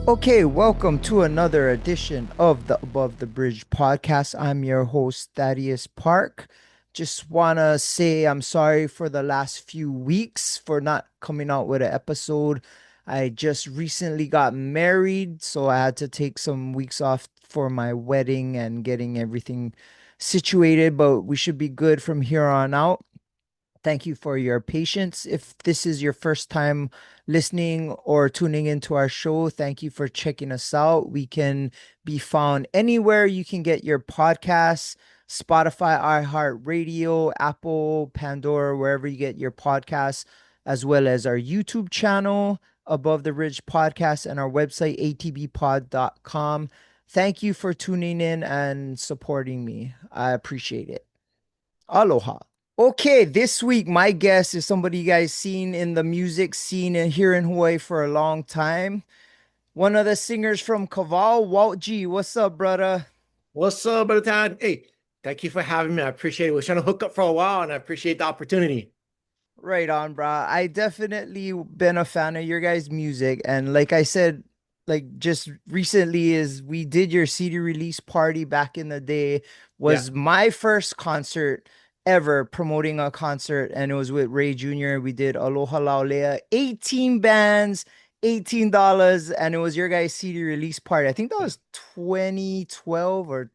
Okay, welcome to another edition of the Above the Bridge podcast. I'm your host, Thaddeus Park. Just want to say I'm sorry for the last few weeks for not coming out with an episode. I just recently got married, so I had to take some weeks off for my wedding and getting everything situated, but we should be good from here on out. Thank you for your patience. If this is your first time listening or tuning into our show, thank you for checking us out. We can be found anywhere you can get your podcasts: Spotify, iHeartRadio, Apple, Pandora, wherever you get your podcasts, as well as our YouTube channel, Above the Ridge Podcast, and our website, atbpod.com. Thank you for tuning in and supporting me. I appreciate it. Aloha. Okay, this week my guest is somebody you guys seen in the music scene here in Hawaii for a long time. One of the singers from Kawao, Walt G. What's up, brother? What's up, brother Todd? Hey, thank you for having me. I appreciate it. We're trying to hook up for a while, and I appreciate the opportunity. Right on, brah. I definitely been a fan of your guys' music, and like I said, like just recently is we did your CD release party back in the day. Yeah, Was my first concert ever promoting a concert, and it was with Ray Jr. We did Aloha Laulea, 18 bands, $18, and it was your guys' CD release party. I think that was 2012 or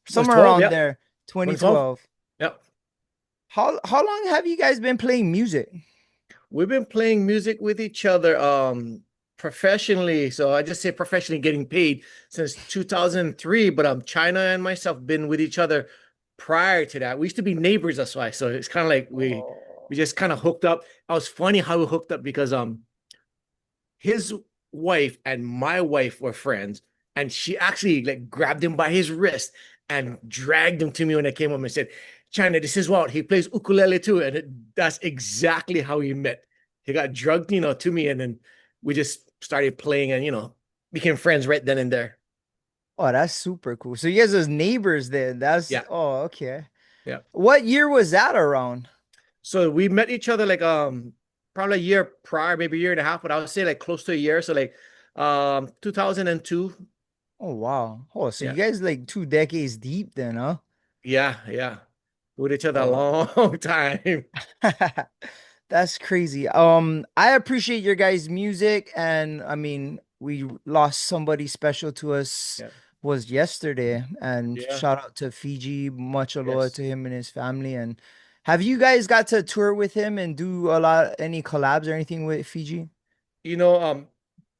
was somewhere 12. around Yep, there, 2012. 2012. Yep. How long have you guys been playing music? We've been playing music with each other professionally. So I just say professionally getting paid since 2003, but China and myself been with each other prior to that. We used to be neighbors, that's why. So it's kind of like we Oh. we just kind of hooked up. It was funny how we hooked up because his wife and my wife were friends, and she actually like grabbed him by his wrist and dragged him to me when I came home and said, "China, this is Walt. He plays ukulele too." And that's exactly how he met. He got drugged, to me, and then we just started playing and became friends right then and there. Oh, that's super cool. So you guys was neighbors then. That's Yeah, oh, okay. yeah. What year was that around? So we met each other like probably a year prior, maybe a year and a half, but I would say like close to a year. So like 2002. Oh wow. Oh, so you Yeah. guys like 2 decades deep then, huh? Yeah, yeah. With each other a Oh. long time. That's crazy. I appreciate your guys' music, and I mean, we lost somebody special to us Yeah. was yesterday, and Yeah. shout out to Fiji, much aloha Yes. to him and his family. And have you guys got to tour with him and do any collabs or anything with Fiji? You know,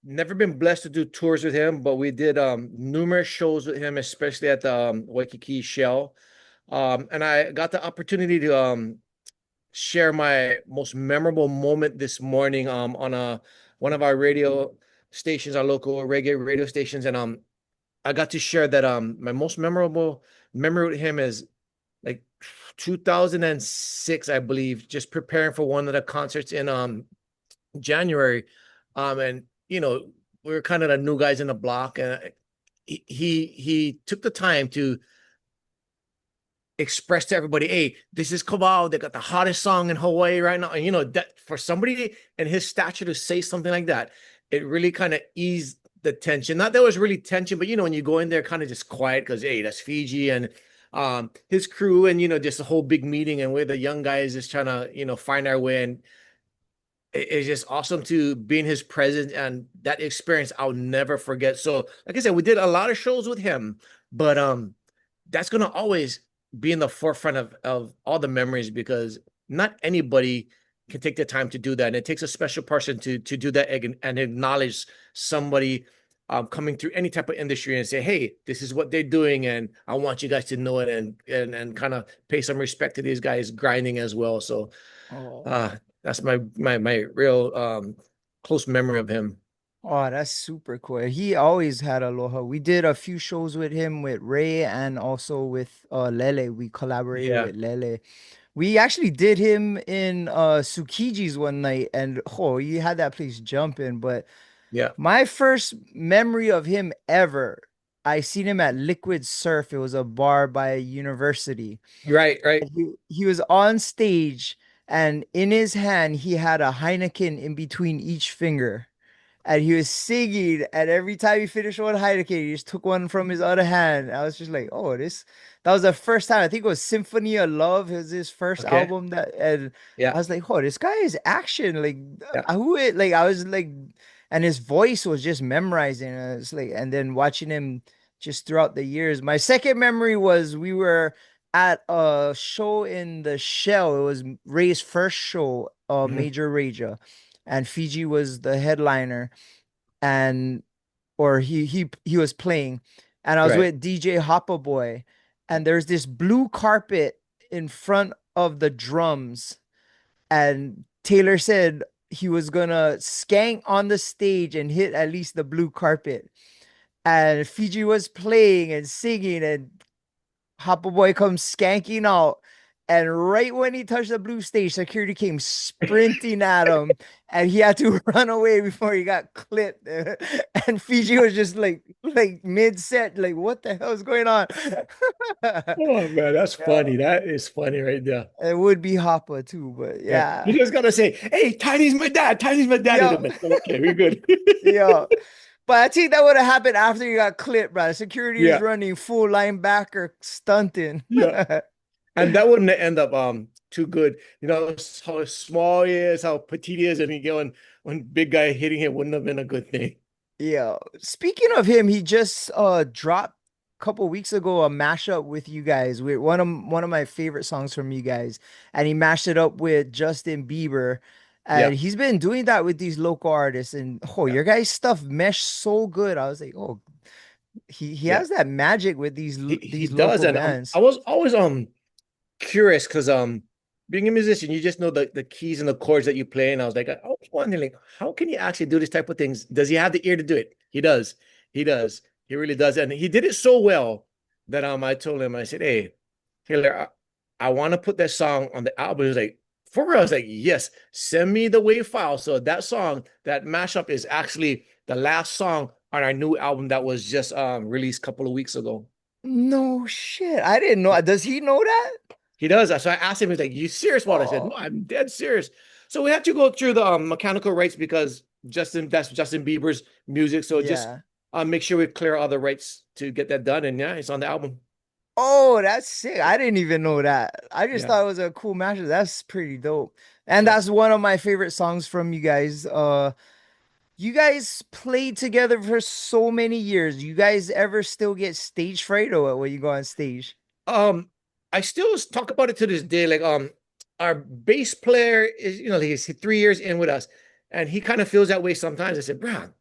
never been blessed to do tours with him, but we did numerous shows with him, especially at the Waikiki Shell. And I got the opportunity to share my most memorable moment this morning on a one of our radio stations, our local reggae radio stations, and I got to share that my most memorable memory with him is like 2006, I believe, just preparing for one of the concerts in January. And we were kind of the new guys in the block, and he took the time to express to everybody, hey, this is Kawao. They got the hottest song in Hawaii right now. And that for somebody in his stature to say something like that, it really kind of eased the tension. Not that there was really tension, but when you go in there kind of just quiet because hey, that's Fiji and his crew, and just a whole big meeting, and we're the young guys just trying to find our way. And it's just awesome to be in his presence, and that experience I'll never forget. So like I said, we did a lot of shows with him, but that's gonna always be in the forefront of all the memories because not anybody can take the time to do that. And it takes a special person to do that and acknowledge somebody coming through any type of industry and say, hey, this is what they're doing, and I want you guys to know it, and kind of pay some respect to these guys grinding as well. So Oh. uh that's my real close memory of him. Oh, that's super cool. He always had aloha. We did a few shows with him with Ray and also with Lele. We collaborated Yeah, with Lele. We actually did him in Tsukiji's one night, and oh, you had that place jumping. But yeah. my first memory of him ever, I seen him at Liquid Surf. It was a bar by a university. Right, right. And he was on stage, and in his hand he had a Heineken in between each finger. and he was singing, and every time he finished one Heineken, he just took one from his other hand. I was just like, oh, this that was the first time. I think it was Symphony of Love, is his first Okay. album that, and Yeah. I was like, oh, this guy is action. Like Yeah. who it like I was like, and his voice was just memorizing. It's like, and then watching him just throughout the years. My second memory was we were at a show in the Shell. It was Ray's first show, Mhm. Major Raja, and Fiji was the headliner, and or he was playing, and I was Right. with DJ Hoppa Boy, and there's this blue carpet in front of the drums, and Taylor said he was gonna skank on the stage and hit at least the blue carpet. And Fiji was playing and singing, and Hopper Boy comes skanking out. And right when he touched the blue stage, security came sprinting at him, and he had to run away before he got clipped. And Fiji was just like mid set, like what the hell is going on? Oh man, that's Yeah, funny. That is funny right there. it would be Hopper too, but Yeah. You yeah, just gotta say, hey, Tiny's my dad. Tiny's my daddy. yeah, Okay, we're good. yeah. But I think that would have happened after you got clipped, bro. Security is Yeah. running full linebacker stunting. Yeah. And that wouldn't end up too good. You know how small he is, how petite he is, and he going when big guy hitting him wouldn't have been a good thing. Yeah. Speaking of him, he just dropped a couple weeks ago a mashup with you guys with one of my favorite songs from you guys, and he mashed it up with Justin Bieber. Yeah. And he's been doing that with these local artists, and oh, Yeah. your guys' stuff meshed so good. I was like, oh, he Yeah. has that magic with He these does. local And I bands. was always curious because being a musician, you just know the keys and the chords that you play. And I was like, I was wondering, like, how can he actually do this type of things? Does he have the ear to do it? He does. He does. He really does. And he did it so well that I told him, I said, hey, Taylor, I want to put that song on the album. He was like, for real? I was like, yes, send me the WAV file. So that song, that mashup is actually the last song on our new album that was just released a couple of weeks ago. No shit. I didn't know. Does he know that? He does. So I asked him, he's like, you serious about it? I said, no, Oh, I'm dead serious. So we had to go through the mechanical rights because that's Justin Bieber's music. So just yeah. make sure we clear all the rights to get that done. And yeah, it's on the album. Oh, that's sick. I didn't even know that. I just Yeah. thought it was a cool mashup. That's pretty dope. And Yeah. that's one of my favorite songs from you guys. You guys played together for so many years. You guys ever still get stage fright or what when you go on stage? Um, I still talk about it to this day. Like, our bass player is, he's 3 years in with us, and he kind of feels that way sometimes. I said, Brown,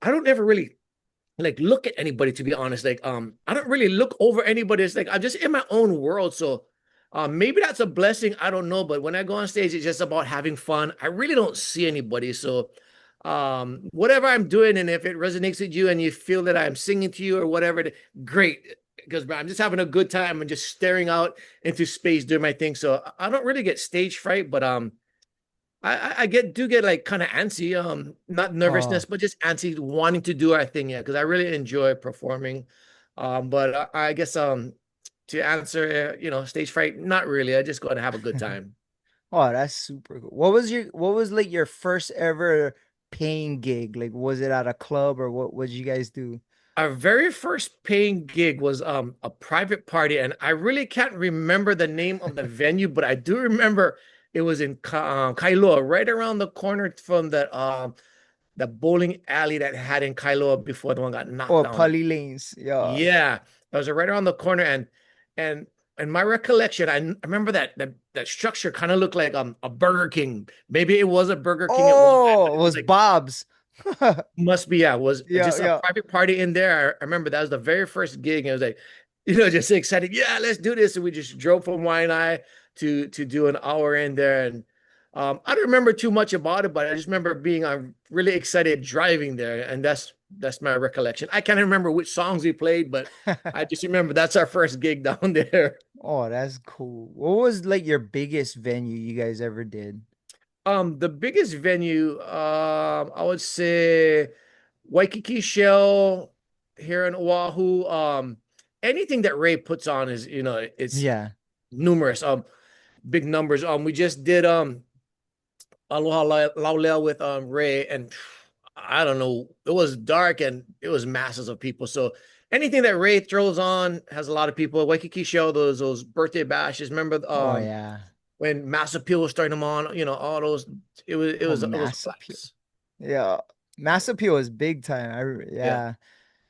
I don't ever really like look at anybody, to be honest. Like, I don't really look over anybody. It's like I'm just in my own world. So maybe that's a blessing. I don't know. But when I go on stage, it's just about having fun. I really don't see anybody. So whatever I'm doing, and if it resonates with you and you feel that I'm singing to you or whatever, great. Because I'm just having a good time and just staring out into space doing my thing. So I don't really get stage fright, but I do get like kind of antsy, not nervousness, Oh. but just antsy wanting to do our thing, yeah, because I really enjoy performing. But I guess to answer, stage fright, not really. I just go and have a good time. Oh, that's super cool. What was like your first ever paying gig? Like was it at a club or what did you guys do? Our very first paying gig was a private party, and I really can't remember the name of the venue, but I do remember it was in Kailua, right around the corner from the bowling alley that had in Kailua before the one got knocked Oh, down. Polly Lanes. Yeah. Yeah, that was right around the corner, and and my recollection, I remember that structure kind of looked like a Burger King. Maybe it was a Burger King at one time, but Oh, it it was was like Bob's. must be, yeah, it was Yeah, just a yeah. private party in there. I remember that was the very first gig, and it was like, just excited. Yeah, let's do this. And we just drove from Waianae to do an hour in there, and I don't remember too much about it, but I just remember being really excited driving there, and that's my recollection. I can't remember which songs we played, but I just remember that's our first gig down there. Oh, that's cool. What was like your biggest venue you guys ever did? The biggest venue, I would say Waikiki Shell here in Oahu. Anything that Ray puts on is, it's Yeah. numerous. Big numbers. We just did Aloha Laulea with Ray, and I don't know. It was dark and it was masses of people. So anything that Ray throws on has a lot of people. Waikiki Show, those birthday bashes. Remember Oh yeah. when Mass Appeal was starting them on, all those it Oh, was a Mass Appeal. blast. Yeah. Mass Appeal is big time. Yeah. Yeah.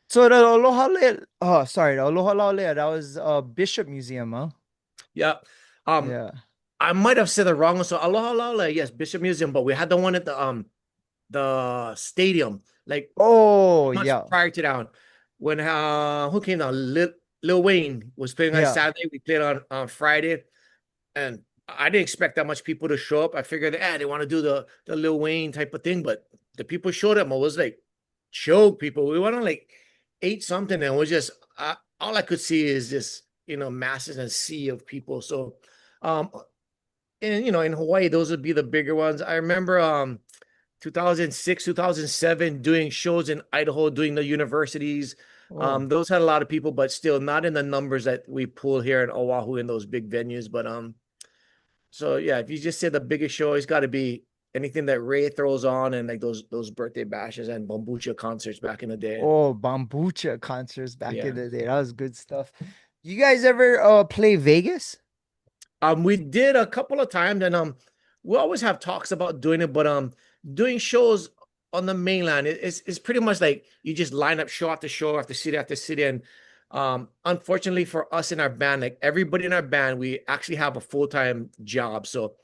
So the Aloha Lea, oh sorry, the Aloha Laulea, that was Bishop Museum, huh? Yeah. Um Yeah. I might have said it wrong. So Aloha Laula, yes, Bishop Museum, but we had the one at the stadium, like Oh months yeah. prior to that one. When who came down? Lil Wayne was playing on Yeah. Saturday. We played on Friday, and I didn't expect that much people to show up. I figured, they want to do the Lil Wayne type of thing, but the people showed up. I was like, choke people. We went on like ate something, and it was just all I could see is just masses and sea of people. So, um, and in Hawaii, those would be the bigger ones. I remember 2006, 2007 doing shows in Idaho, doing the universities. Oh. Those had a lot of people, but still not in the numbers that we pull here in Oahu in those big venues. But so yeah, if you just say the biggest show, it's got to be anything that Ray throws on, and like those birthday bashes and bambucha concerts back in the day. Oh, Bambucha concerts back in Yeah. the day. That was good stuff. You guys ever play Vegas? We did a couple of times, and we always have talks about doing it, but doing shows on the mainland it's pretty much like you just line up show after show after city after city, and unfortunately for us in our band, like everybody in our band, we actually have a full-time job. So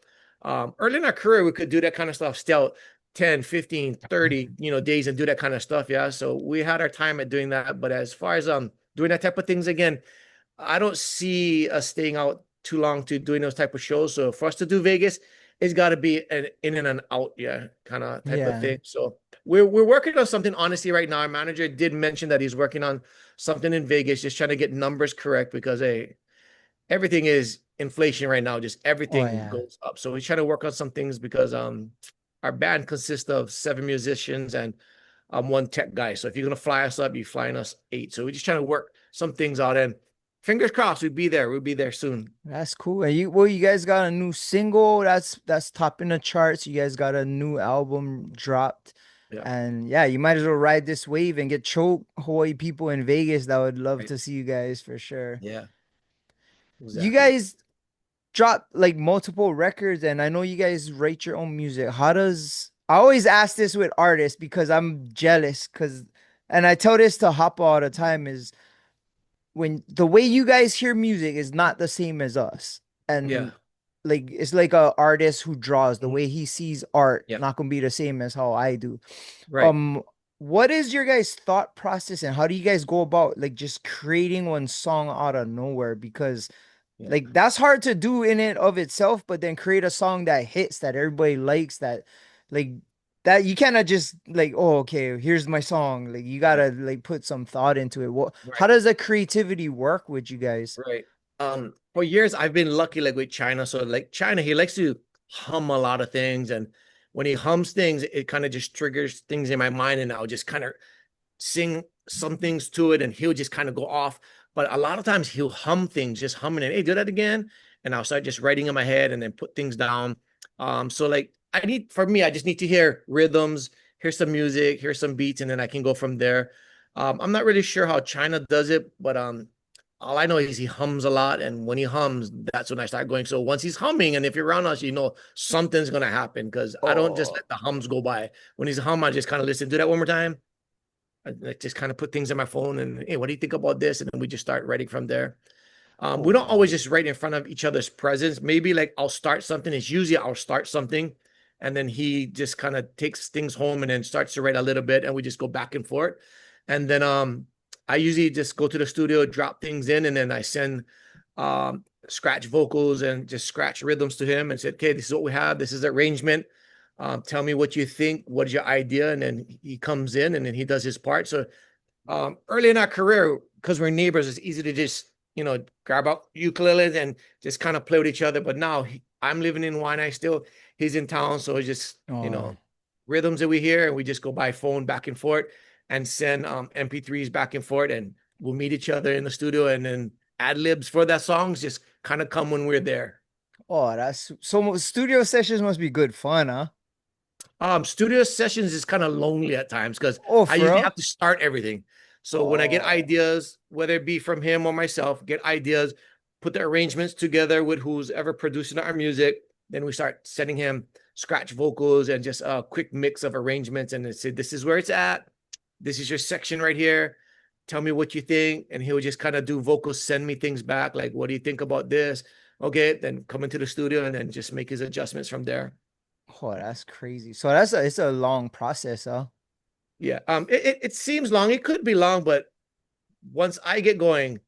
early in our career, we could do that kind of stuff still 10, 15, 30, days and do that kind of stuff. Yeah. So we had our time at doing that. But as far as doing that type of things again, I don't see us staying out too long to doing those type of shows. So for us to do Vegas, it's got to be an in and an out, yeah, kind of type of Yeah. thing. So we're working on something honestly right now. Our manager did mention that he's working on something in Vegas, just trying to get numbers correct because everything is inflation right now. Just Oh everything yeah. goes up. So he's trying to work on some things because our band consists of 7 musicians and one tech guy. So if you're gonna fly us up, you're flying us 8. So we're just trying to work some things out, and fingers crossed we'll be there. We'll be there soon. That's cool. And you guys got a new single that's topping the charts. You guys got a new album dropped. Yeah. And yeah, you might as well ride this wave and get choke Hawaii people in Vegas that would love Right. to see you guys for sure. Yeah. You Exactly. guys drop like multiple records, and I know you guys write your own music. How does I always ask this with artists because I'm jealous because and I tell this to Hoppa all the time is when the way you guys hear music is not the same as us. Yeah. And like it's like a artist who draws the Mhm. way he sees art Yeah. not gonna be the same as how I do. Right. Um what is your guys' thought process and how do you guys go about like just creating one song out of nowhere? Because Yeah. like that's hard to do in it of itself, but then create a song that hits that everybody likes that like that you cannot just like, oh, okay, here's my song. Like you Yeah. gotta like put some thought into it. What how Right. does the creativity work with you guys? Right. For years I've been lucky like with China. So like China, he likes to hum a lot of things. And when he hums things, it kind of just triggers things in my mind. And I'll just kind of sing some things to it and he'll just kind of go off. But a lot of times he'll hum things, just humming it. Hey, do that again. And I'll start just writing in my head and then put things down. So like for me, I just need to hear rhythms, hear some music, hear some beats, and then I can go from there. I'm not really sure how China does it, but all I know is he hums a lot, and when he hums, that's when I start going. So once he's humming, and if you're around us, something's gonna happen because I don't just Oh, let the hums go by. When he's hum, I just kind of listen. Do that one more time. I like just kind of put things in my phone and hey, what do you think about this? And then we just start writing from there. We oh don't wow. always just write in front of each other's presence. Maybe like I'll start something. It's usually I'll start something, and then he just kind of takes things home and then starts to write a little bit, and we just go back and forth. And then I usually just go to the studio, drop things in, and then I send scratch vocals and just scratch rhythms to him and said, okay, this is what we have. This is the arrangement. Tell me what you think. What is your idea? And then he comes in and then he does his part. So early in our career, because we're neighbors, it's easy to just, grab out ukuleles and just kind of play with each other. But now I'm living in Waianae still. He's in town. So it's just, Oh, rhythms that we hear and we just go by phone back and forth and send MP3s back and forth and we'll meet each other in the studio and then ad libs for that songs just kind of come when we're there. oh, that's so studio sessions must be good fun, huh? Studio sessions is kind of lonely at times because Oh, I for usually real? have to start everything. So when I get Oh, ideas, whether it be from him or myself, get ideas, put the arrangements together with who's ever producing our music, then we start sending him scratch vocals and just a quick mix of arrangements and then say, this is where it's at. This is your section right here. Tell me what you think. And he'll just kind of do vocals, send me things back. Like, what do you think about this? Okay, then come into the studio and then just make his adjustments from there. oh, that's crazy. So it's a long process, huh? Yeah. It seems long. It could be long, but once I get going,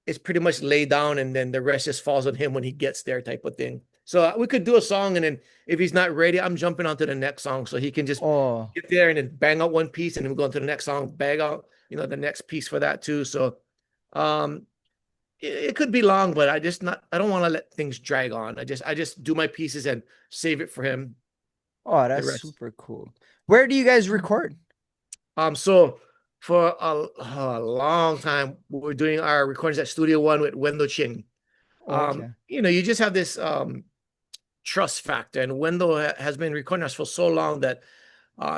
it's pretty much laid down, and then the rest just falls on him when he gets there, type of thing. So we could do a song, and then if he's not ready, I'm jumping on to the next song, so he can just Oh, get there and then bang out one piece, and then we go on to the next song, bang out, the next piece for that too. So, um, it could be long, but I don't want to let things drag on. I just do my pieces and save it for him. oh, The that's rest. super cool. Where do you guys record? So for a long time, we were doing our recordings at Studio One with Wendo Chin. Oh, okay. You just have this trust factor, and Wendo has been recording us for so long that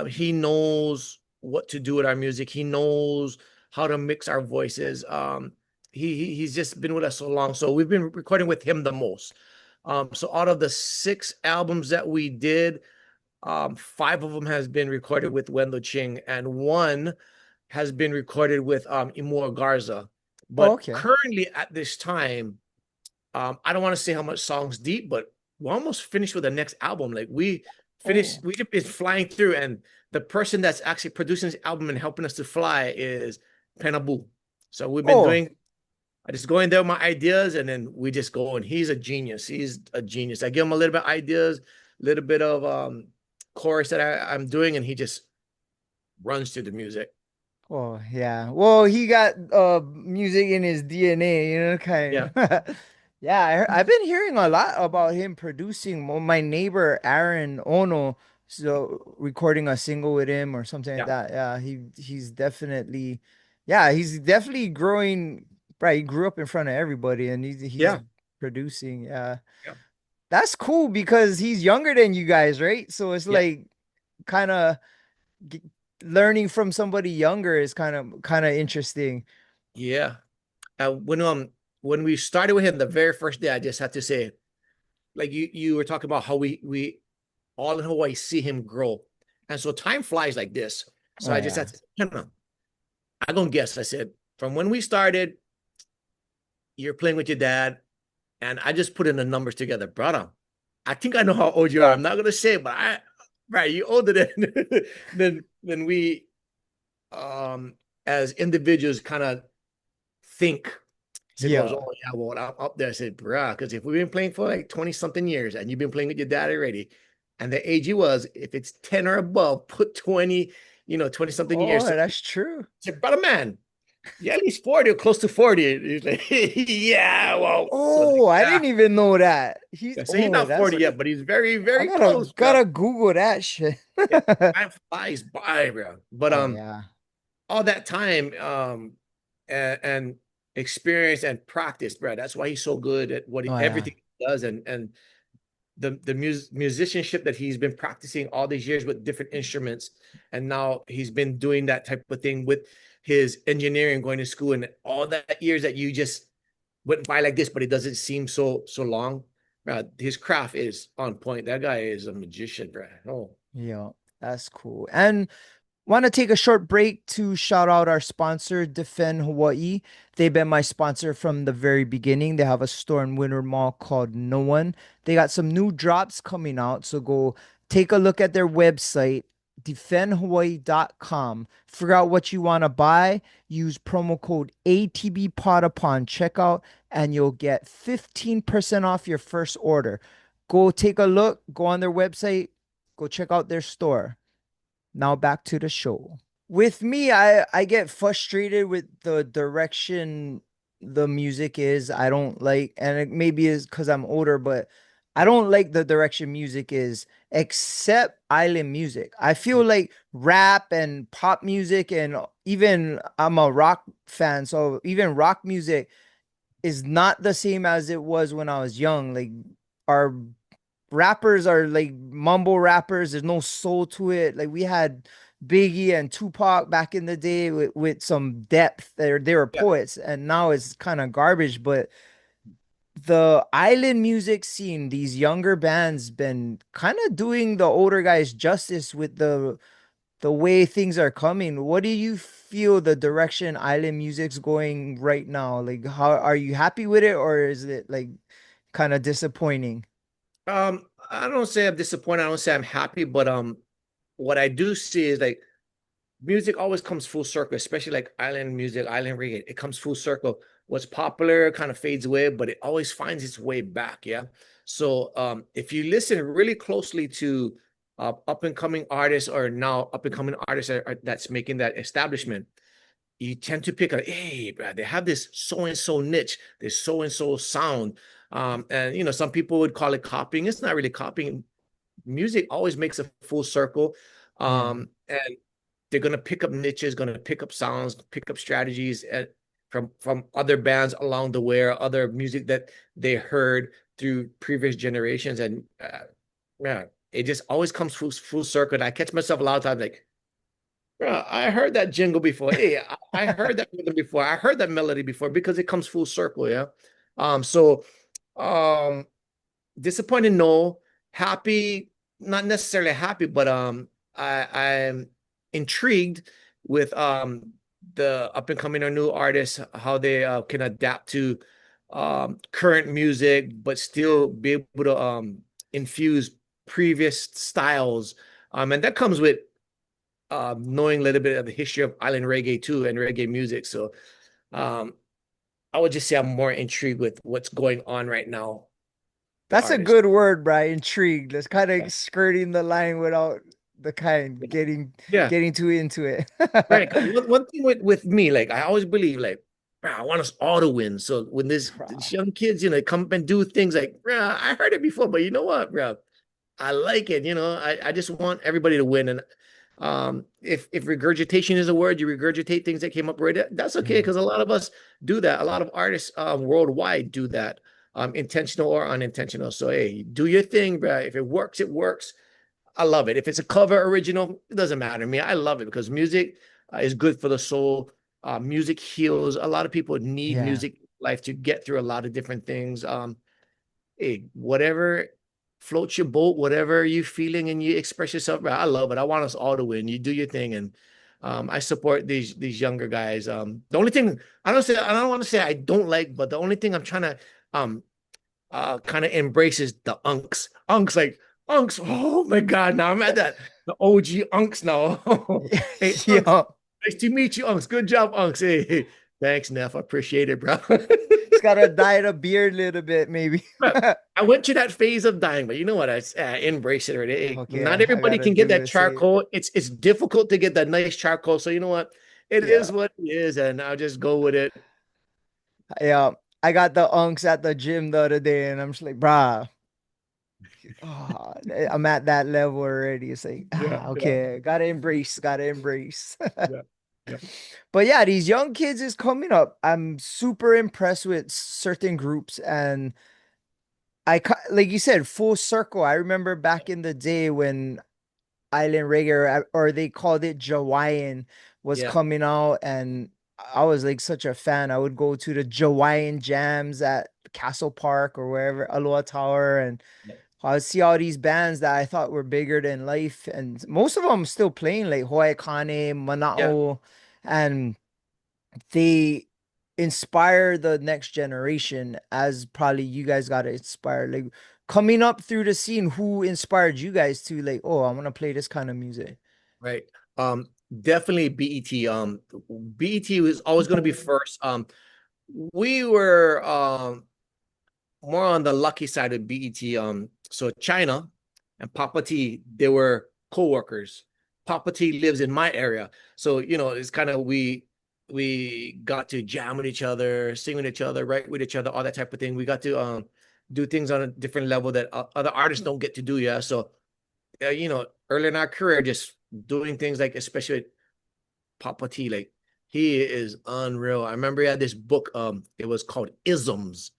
he knows what to do with our music. He knows how to mix our voices. He's just been with us so long, so we've been recording with him the most. So out of the 6 albums that we did, 5 of them has been recorded with Wendell Ching, and one has been recorded with Imor Garza. Oh, But okay. currently at this time, I don't want to say how much songs deep, but we're almost finished with the next album. Like we finished, Oh, we just been flying through, and the person that's actually producing this album and helping us to fly is Pena. So we've been oh, doing. I just go in there with my ideas, and then we just go. And he's a genius. He's a genius. I give him a little bit of ideas, a little bit of chorus that I'm doing, and he just runs to the music. oh, yeah. Well, he got music in his DNA, Yeah, kind of. Yeah, I've been hearing a lot about him producing. Well, my neighbor Aaron Ono, so recording a single with him or something like yeah, that. Yeah, yeah, he's definitely growing. Right, he grew up in front of everybody, and he's yeah, producing. Yeah, yeah, that's cool because he's younger than you guys, right? So it's yeah, like kind of learning from somebody younger is kind of interesting. yeah. When we started with him the very first day, I just had to say, like you were talking about how we all in Hawaii see him grow, and so time flies like this. So Oh I just had yeah. to, I gonna guess. I said from when we started, you're playing with your dad, and I just put in the numbers together, brother. I think I know how old you are. I'm not gonna say, but right, you older than than we as individuals kind of think. He said, goes, Yeah. oh yeah, well, I'm up there. I said, bruh, because if we've been playing for like 20 something years and you've been playing with your dad already, and the age he was, if it's 10 or above, put 20, 20 something Oh, years. So I that's true. said, brother man, yeah, at least 40 or close to 40. He's like, yeah, well, so like, Oh, I yeah. didn't even know that. He's So he's oh, not that's 40 yet, but he's very, I very gotta close, bro. gotta Google that shit. Yeah, time flies by, bro. But Oh yeah. all that time and experience and practice, bro. That's why he's so good at Oh yeah. everything he does, and the musicianship that he's been practicing all these years with different instruments, and now he's been doing that type of thing with his engineering, going to school, and all that years that you just went by like this, but it doesn't seem so long. His craft is on point. That guy is a magician, bro. Oh, Yeah, that's cool. And want to take a short break to shout out our sponsor, Defend Hawaii. They've been my sponsor from the very beginning. They have a store in Winter Mall called No One. They got some new drops coming out, so go take a look at their website, defendhawaii.com. Figure out what you want to buy. Use promo code ATBPOD upon checkout, and you'll get 15% off your first order. Go take a look, go on their website, go check out their store. Now back to the show. With me, I get frustrated with the direction the music is. I don't like, and it maybe is because I'm older, but I don't like the direction music is, except island music. I feel like rap and pop music, and even I'm a rock fan, so even rock music is not the same as it was when I was young. Like our rappers are like mumble rappers. There's no soul to it. Like we had Biggie and Tupac back in the day with some depth. They were Yeah. poets, and now it's kind of garbage. But the island music scene, these younger bands been kind of doing the older guys justice with the way things are coming. What do you feel the direction island music's going right now? Like, how are you happy with it, or is it like kind of disappointing? I don't say I'm disappointed. I don't say I'm happy, but what I do see is like music always comes full circle, especially like island music, island reggae. It comes full circle. What's popular kind of fades away, but it always finds its way back. Yeah. So if you listen really closely to up and coming artists or now up and coming artists that's making that establishment, you tend to pick a, hey, bro, they have this so and so niche, this so and so sound. And you know, some people would call it copying. It's not really copying. Music always makes a full circle. Yeah. And they're gonna pick up niches, gonna pick up sounds, pick up strategies from other bands along the way, or other music that they heard through previous generations, and yeah, it just always comes full circle. And I catch myself a lot of times like, bro, I heard that jingle before. Hey, I heard that rhythm before. I heard that melody before because it comes full circle. Yeah. So um, disappointed, no. Happy, not necessarily happy, but I'm intrigued with the up and coming or new artists, how they can adapt to current music, but still be able to infuse previous styles. And that comes with knowing a little bit of the history of island reggae too and reggae music. So um, I would just say I'm more intrigued with what's going on right now, the That's a artist. good word, Brian. Intrigued. That's kind Yeah. of skirting the line without the kind Yeah. getting too into it. Right. Because one thing with me, like I always believe, like, bro, I want us all to win. So when these young kids, you know, come up and do things like, bro, I heard it before, but you know what, bro? I like it. You know, I just want everybody to win. And if regurgitation is a word, you regurgitate things that came up right. That's okay, Yeah. because a lot of us do that. A lot of artists worldwide do that, intentional or unintentional. So hey, do your thing, bro. If it works, it works. I love it. If it's a cover original, it doesn't matter to me. I love it because music is good for the soul. Music heals. A lot of people need Yeah. music in life to get through a lot of different things. Hey, whatever floats your boat, whatever you're feeling and you express yourself. I love it. I want us all to win. You do your thing, and I support these younger guys. The only thing I don't want to say I don't like, but the only thing I'm trying to um kind of embraces the unks. Unks like unks. Oh my God. Now I'm at that the OG unks now. Hey, unks. Yeah. Nice to meet you, unks. Good job, unks. Hey, thanks, Neff. I appreciate it, bro. It's gotta dye the beard a little bit, maybe. But I went through that phase of dying, but you know what? I embrace it already. Hey, Okay, not I everybody gotta can get do that the same. charcoal. It's difficult to get that nice charcoal. So you know what? It Yeah. is what it is, and I'll just go with it. Yeah. I got the unks at the gym the other day, and I'm just like, brah, oh, I'm at that level already. It's like, Yeah, yeah, okay, gotta embrace, gotta embrace. yeah, yeah, But yeah, these young kids is coming up. I'm super impressed with certain groups, and like you said, full circle. I remember back in the day when Island Reggae, or they called it Hawaiian, was yeah, coming out, and I was like such a fan. I would go to the Hawaiian jams at Castle Park or wherever, Aloha Tower, and I would see all these bands that I thought were bigger than life, and most of them still playing, like Hawaii Kane, yeah. Mana'o, and they inspire the next generation, as probably you guys got to inspire. Like coming up through the scene, who inspired you guys to like, oh, I want to play this kind of music? Right. Um, Definitely BET. BET was always going to be first. We were more on the lucky side of BET. So China and Papa T, they were co-workers. Papa T lives in my area. So, you know, it's kind of we got to jam with each other, sing with each other, write with each other, all that type of thing. We got to do things on a different level that other artists don't get to do. Yeah. So, you know, early in our career, just doing things like, especially Papa T, like he is unreal. I remember he had this book, it was called Isms.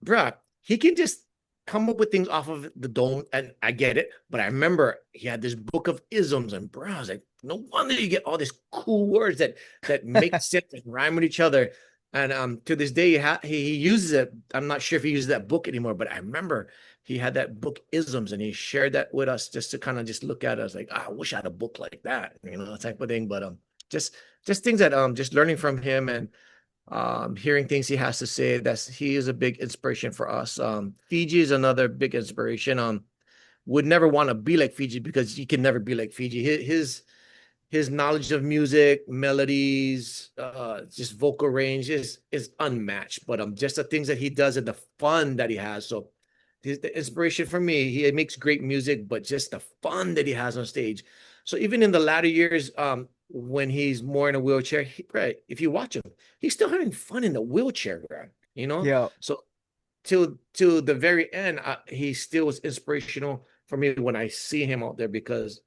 Bruh, he can just come up with things off of the dome, and I get it. But I remember he had this book of isms, and bro, I was like, no wonder you get all these cool words that make sense and rhyme with each other. And to this day, he uses it. I'm not sure if he uses that book anymore, but I remember he had that book isms, and he shared that with us just to kind of just look at us like, I wish I had a book like that, type of thing. But just just things that just learning from him and hearing things he has to say. He is a big inspiration for us. Fiji is another big inspiration. Would never want to be like Fiji because you can never be like Fiji. His knowledge of music, melodies, just vocal range is unmatched. But just the things that he does and the fun that he has. So he's the inspiration for me. He makes great music, but just the fun that he has on stage. So even in the latter years, when he's more in a wheelchair, right, if you watch him, he's still having fun in the wheelchair, bro. Yeah. So till the very end, he still was inspirational for me when I see him out there because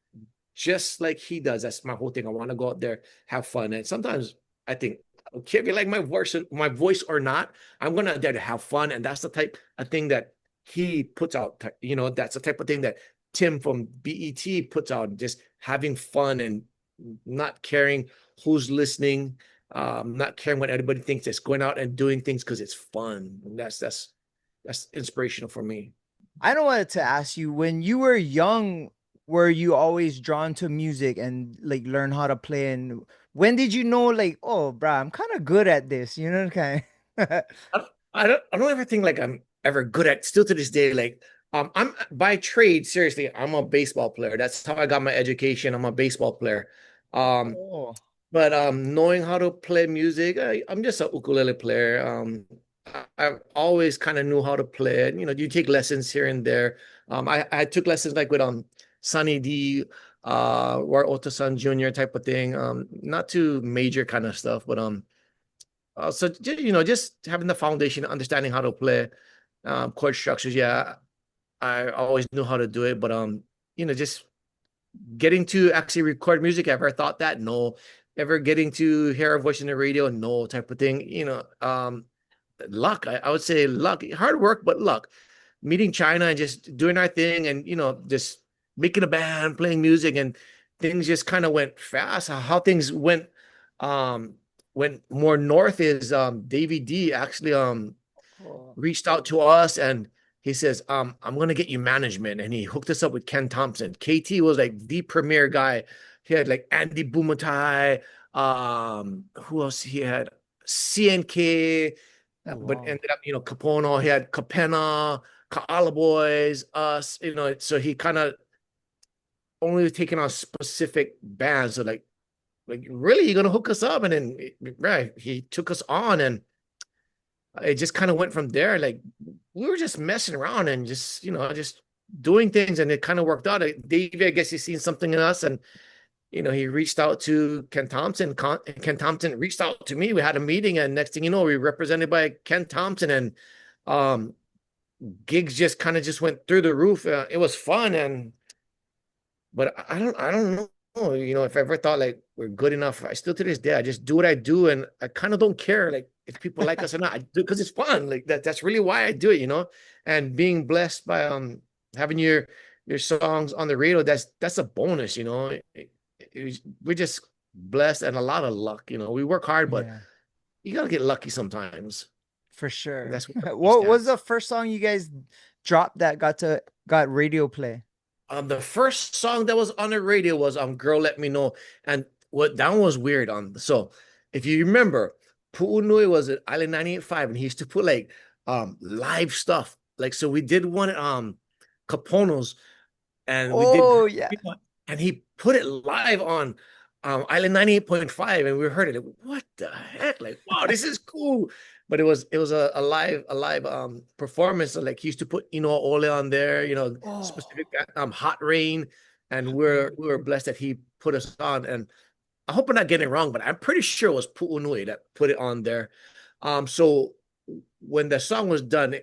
just like he does, that's my whole thing. I want to go out there, have fun, and sometimes I think, I don't care if you like my voice or not, I'm gonna out there to have fun, and that's the type of thing that he puts out. That's the type of thing that Tim from BET puts out, just having fun and not caring who's listening, not caring what everybody thinks, just going out and doing things because it's fun. And that's inspirational for me. I don't want to ask you, when you were young, were you always drawn to music and like learn how to play? And when did you know, like, oh, bruh, I'm kind of good at this, kind of? I don't ever think like I'm ever good at still to this day. Like I'm by trade, seriously, I'm a baseball player. That's how I got my education. I'm a baseball player. Um, Oh, but knowing how to play music, I'm just a ukulele player. I've always kind of knew how to play it. You take lessons here and there. I took lessons like with Sunny D, or Otosan Jr. type of thing. Not too major kind of stuff, but so just having the foundation, understanding how to play chord structures. Yeah, I always knew how to do it, but just getting to actually record music. Ever thought that? No. Ever getting to hear a voice in the radio? No, type of thing. Luck. I would say luck. Hard work, but luck. Meeting China and just doing our thing, and just making a band, playing music, and things just kind of went fast. How things um, went more north is Davey D actually oh, reached out to us and he says, I'm gonna get you management. And he hooked us up with Ken Thompson. KT was like the premier guy. He had like Andy Bumatai, who else he had? CNK, oh, but wow. ended up, Capono, he had Capena, Kaala Boys, us, so he kind of only taking on specific bands. So like really, you're gonna hook us up? And then right, he took us on and it just kind of went from there. Like we were just messing around and just doing things, and it kind of worked out. Davey, I guess he's seen something in us, and he reached out to Ken Thompson. Ken Thompson reached out to me. We had a meeting, and next thing you know, we were represented by Ken Thompson, and um, gigs just kind of just went through the roof. It was fun, but I don't know. If I ever thought like we're good enough. I still to this day, I just do what I do, and I kind of don't care like if people like us or not. I do because it's fun. Like that's really why I do it. And being blessed by having your songs on the radio, that's a bonus. We're just blessed and a lot of luck. We work hard, but Yeah, you gotta get lucky sometimes. for And sure. that's where he What was stands. the first song you guys dropped that got radio play? The first song that was on the radio was "Girl Let Me Know," and what that one was weird. So if you remember, Pu'unui was at Island 98.5, and he used to put like live stuff. Like so, we did one at Capono's, and we did, Oh, yeah. and he put it live on Island 98.5, and we heard it. What the heck? Like, wow, this is cool. But it was a live performance. So like he used to put Ole on there, Oh, specific Hot Rain, and we were blessed that he put us on. And I hope I'm not getting it wrong, but I'm pretty sure it was Pu'unui that put it on there. So when the song was done,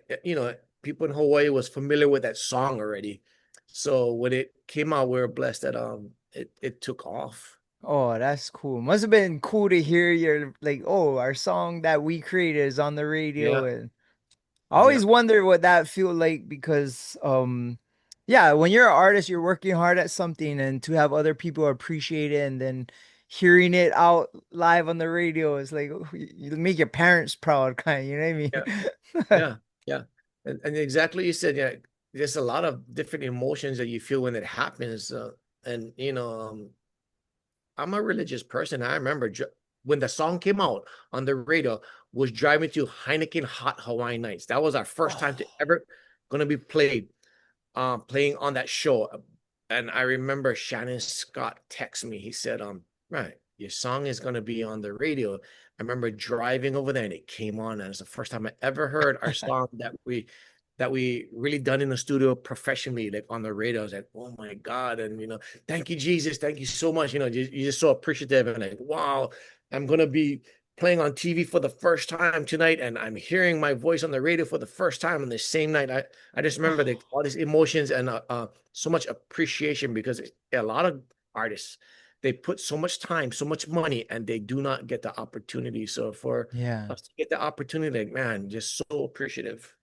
people in Hawaii was familiar with that song already. So when it came out, we were blessed that it took off. oh, that's cool. Must have been cool to hear your like, oh, our song that we created is on the radio Yeah. and I Yeah. always wonder what that feel like because yeah, when you're an artist, you're working hard at something and to have other people appreciate it and then hearing it out live on the radio is like you make your parents proud kind, you know Yeah. what I mean? Yeah. Yeah. And exactly you said, yeah, there's a lot of different emotions that you feel when it happens. And I'm a religious person. I remember when the song came out on the radio, was driving to Heineken Hot Hawaiian Nights. That was our first time to Oh, ever gonna be playing on that show. And I remember Shannon Scott text me. He said, right, your song is gonna be on the radio. I remember driving over there and it came on, and it's the first time I ever heard our song that we really done in the studio professionally, like on the radio. I was like, oh my God. And thank you, Jesus. Thank you so much. You're just so appreciative and like, wow, I'm gonna be playing on TV for the first time tonight, and I'm hearing my voice on the radio for the first time on the same night. I just remember all these emotions and so much appreciation because a lot of artists, they put so much time, so much money, and they do not get the opportunity. So for yeah. us to get the opportunity, like, man, just so appreciative.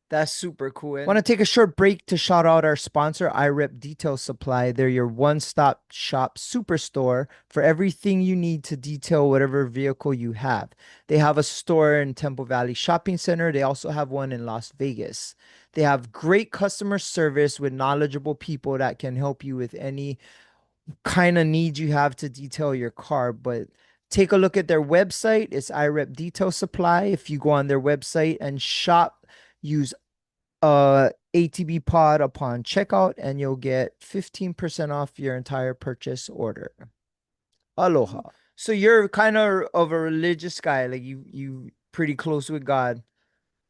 That's super cool. And want to take a short break to shout out our sponsor, iRep Detail Supply. They're your one-stop shop superstore for everything you need to detail whatever vehicle you have. They have a store in Temple Valley Shopping Center. They also have one in Las Vegas. They have great customer service with knowledgeable people that can help you with any kind of need you have to detail your car. But take a look at their website. It's iRep Detail Supply. If you go on their website and shop, use ATB pod upon checkout and you'll get 15% off your entire purchase order. Aloha. So you're kind of a religious guy, like you pretty close with God.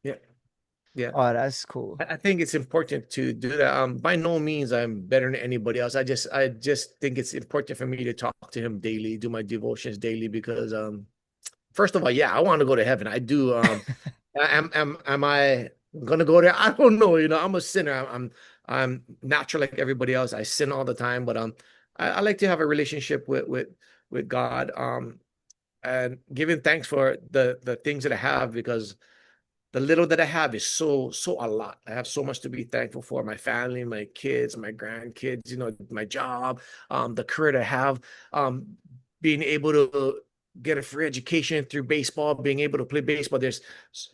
Yeah, yeah. Oh, that's cool. I think it's important to do that. By no means I'm better than anybody else. I just think it's important for me to talk to him daily, do my devotions daily, because first of all, yeah, I want to go to heaven. I do. Am I gonna go there? I don't know. I'm a sinner. I'm natural like everybody else. I sin all the time, but I like to have a relationship with God. And giving thanks for the things that I have, because the little that I have is so a lot. I have so much to be thankful for: my family, my kids, my grandkids, my job, the career that I have, um, being able to get a free education through baseball, being able to play baseball.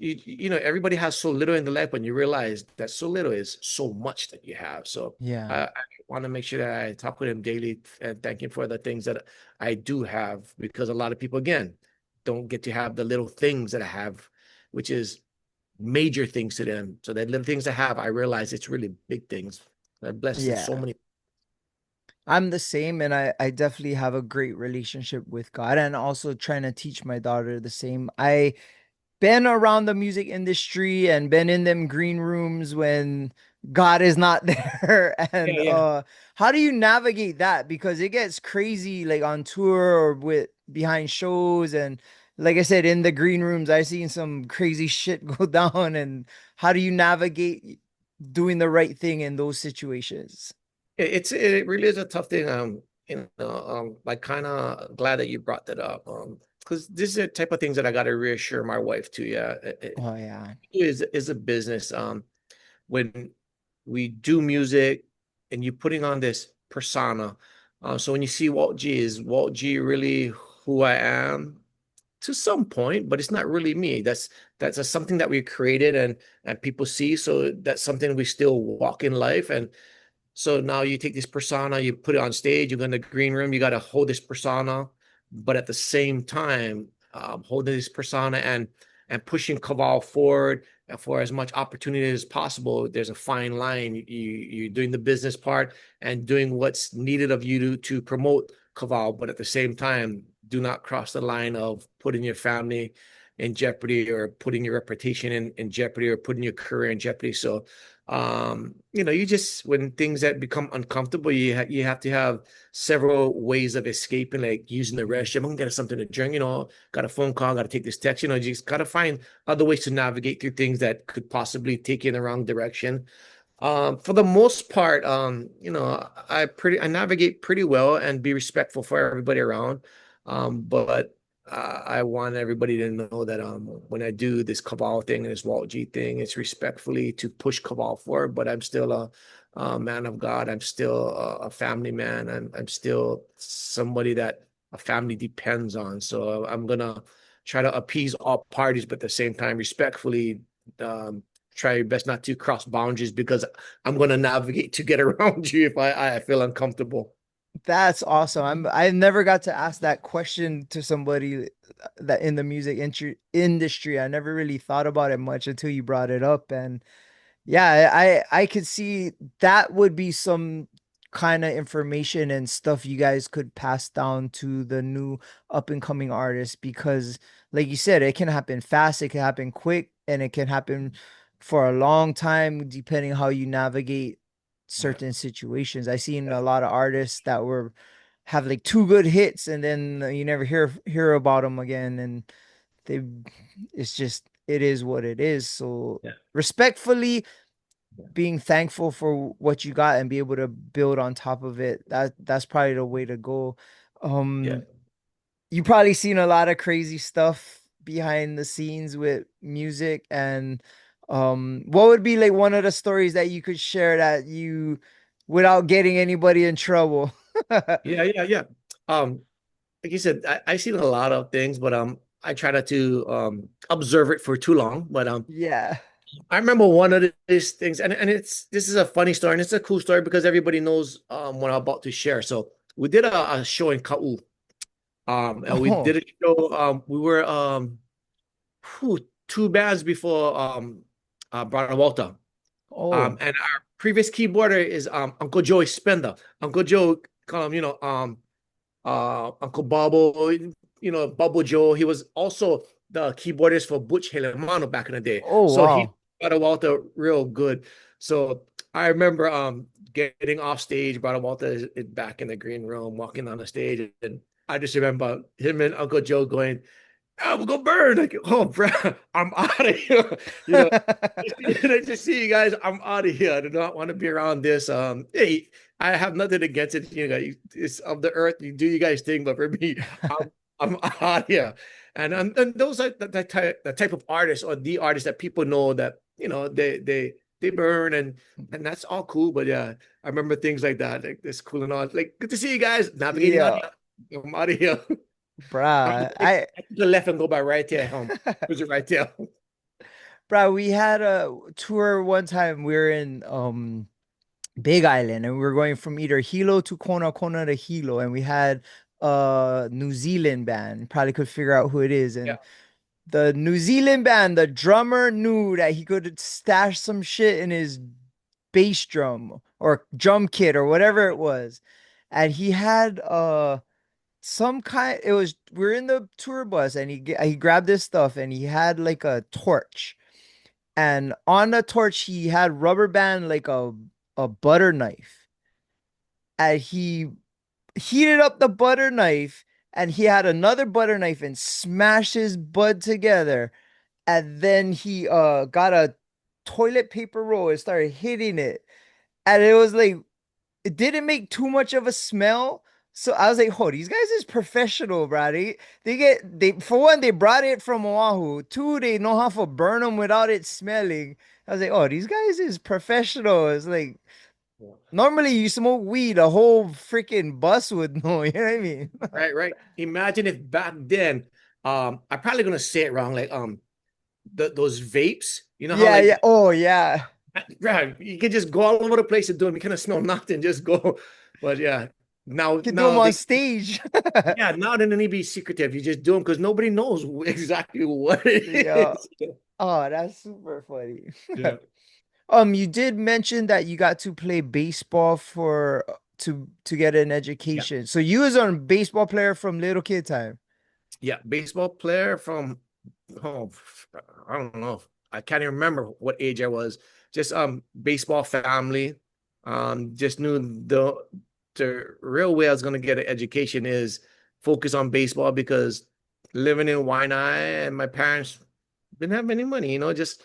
Everybody has so little in the life when you realize that so little is so much that you have. So Yeah. I want to make sure that I talk with him daily and thank him for the things that I do have, because a lot of people, again, don't get to have the little things that I have, which is major things to them. So that little things I have, I realize it's really big things. I'm blessed in so Yeah. many. I'm the same, and I definitely have a great relationship with God and also trying to teach my daughter the same. I been around the music industry and been in them green rooms when God is not there. And Yeah, yeah. how do you navigate that? Because it gets crazy like on tour or with behind shows and like I said, in the green rooms, I've seen some crazy shit go down. And how do you navigate doing the right thing in those situations? It really is a tough thing. Like, kind of glad that you brought that up. Because this is the type of things that I got to reassure my wife too. Yeah, Oh yeah. is a business. When we do music and you're putting on this persona, so when you see Walt G, is Walt G really who I am? To some point, but it's not really me. That's something that we created and people see. So that's something we still walk in life. And so now you take this persona, you put it on stage, you go in the green room, you got to hold this persona, but at the same time, holding this persona and pushing Kawao forward for as much opportunity as possible. There's a fine line. You're doing the business part and doing what's needed of you to promote Kawao, but at the same time, do not cross the line of putting your family in jeopardy, or putting your reputation in jeopardy, or putting your career in jeopardy. So you just, when things that become uncomfortable, you have to have several ways of escaping, like using the restroom. I'm gonna get something to drink, got a phone call, got to take this text, you just got to find other ways to navigate through things that could possibly take you in the wrong direction. For the most part, I navigate pretty well and be respectful for everybody around. But I want everybody to know that when I do this Kawao thing and this Walt G thing, it's respectfully to push Kawao forward, but I'm still a man of God. I'm still a family man. I'm still somebody that a family depends on. So I'm gonna try to appease all parties, but at the same time, respectfully, um, try your best not to cross boundaries because I'm gonna navigate to get around you if I feel uncomfortable. That's awesome. I never got to ask that question to somebody that in the music industry. I never really thought about it much until you brought it up. And yeah, I could see that would be some kind of information and stuff you guys could pass down to the new up and coming artists because like you said, it can happen fast, it can happen quick, and it can happen for a long time depending how you navigate Yeah, certain situations. I seen a lot of artists that were have like two good hits and then you never hear about them again and they it's just it is what it is. So yeah, respectfully yeah, being thankful for what you got and be able to build on top of it, that's probably the way to go. yeah. You probably seen a lot of crazy stuff behind the scenes with music and what would be like one of the stories that you could share that you without getting anybody in trouble? Yeah, yeah, yeah. Um, like you said, I seen a lot of things, but I try not to observe it for too long. But Yeah. I remember one of these things, and it's this is a funny story, and it's a cool story because everybody knows what I'm about to share. So we did a show in Kau, and we Oh. did a show. We were two bands before Brother Walter. Oh. And our previous keyboarder is Uncle Joey Spender. Uncle Joe, call him, Uncle Bubble, Bubble Joe. He was also the keyboardist for Butch Helemano back in the day. Oh So he wow. brought Walter real good. So I remember getting off stage, brought Walter is back in the green room, walking on the stage, and I just remember him and Uncle Joe going, "Oh, we'll go burn." Like, oh, bro, I'm out of here. You know, just see you guys. I'm out of here. I do not want to be around this. Hey, I have nothing against it. You know, it's of the earth. You do you guys thing, but for me, I'm I'm out of here. And those are the type of artists or the artists that people know that they burn and that's all cool. But yeah, I remember things like that. Like this cool and all. Like good to see you guys navigating out Yeah, here. I'm out of here. bruh. I took the left and go by right there home. Was it right there? Bro, we had a tour one time. We were in Big Island and we were going from either Hilo to Kona, Kona to Hilo, and we had a New Zealand band. Probably could figure out who it is. Yeah. And the New Zealand band, the drummer knew that he could stash some shit in his bass drum or drum kit or whatever it was. And he had some kind it was we are in the tour bus and he grabbed this stuff and he had like a torch. And on the torch he had rubber band like a butter knife. And he heated up the butter knife and he had another butter knife and smashed his bud together. And then he got a toilet paper roll and started hitting it. And it was like it didn't make too much of a smell. So I was like, oh, these guys is professional, bro. They for one, they brought it from Oahu. Two, they know how to burn them without it smelling. I was like, oh, these guys is professional. It's like normally you smoke weed, a whole freaking bus would know, you know what I mean? Right, right. Imagine if back then, I'm probably gonna say it wrong, like those vapes, you know how Yeah, like yeah. Oh yeah. right, you can just go all over the place and do them. You kind of smell nothing, just go. But yeah, Can do them now on they stage. yeah, now they need to be secretive. You just do them because nobody knows exactly what it Yeah. is. Oh, that's super funny. Yeah, You did mention that you got to play baseball for to get an yeah. education. So you was a baseball player from little kid time. Yeah, baseball player from oh I don't know. I can't even remember what age I was. Just baseball family. Just knew the real way I was gonna get an education is focus on baseball because living in Waianae and my parents didn't have any money, just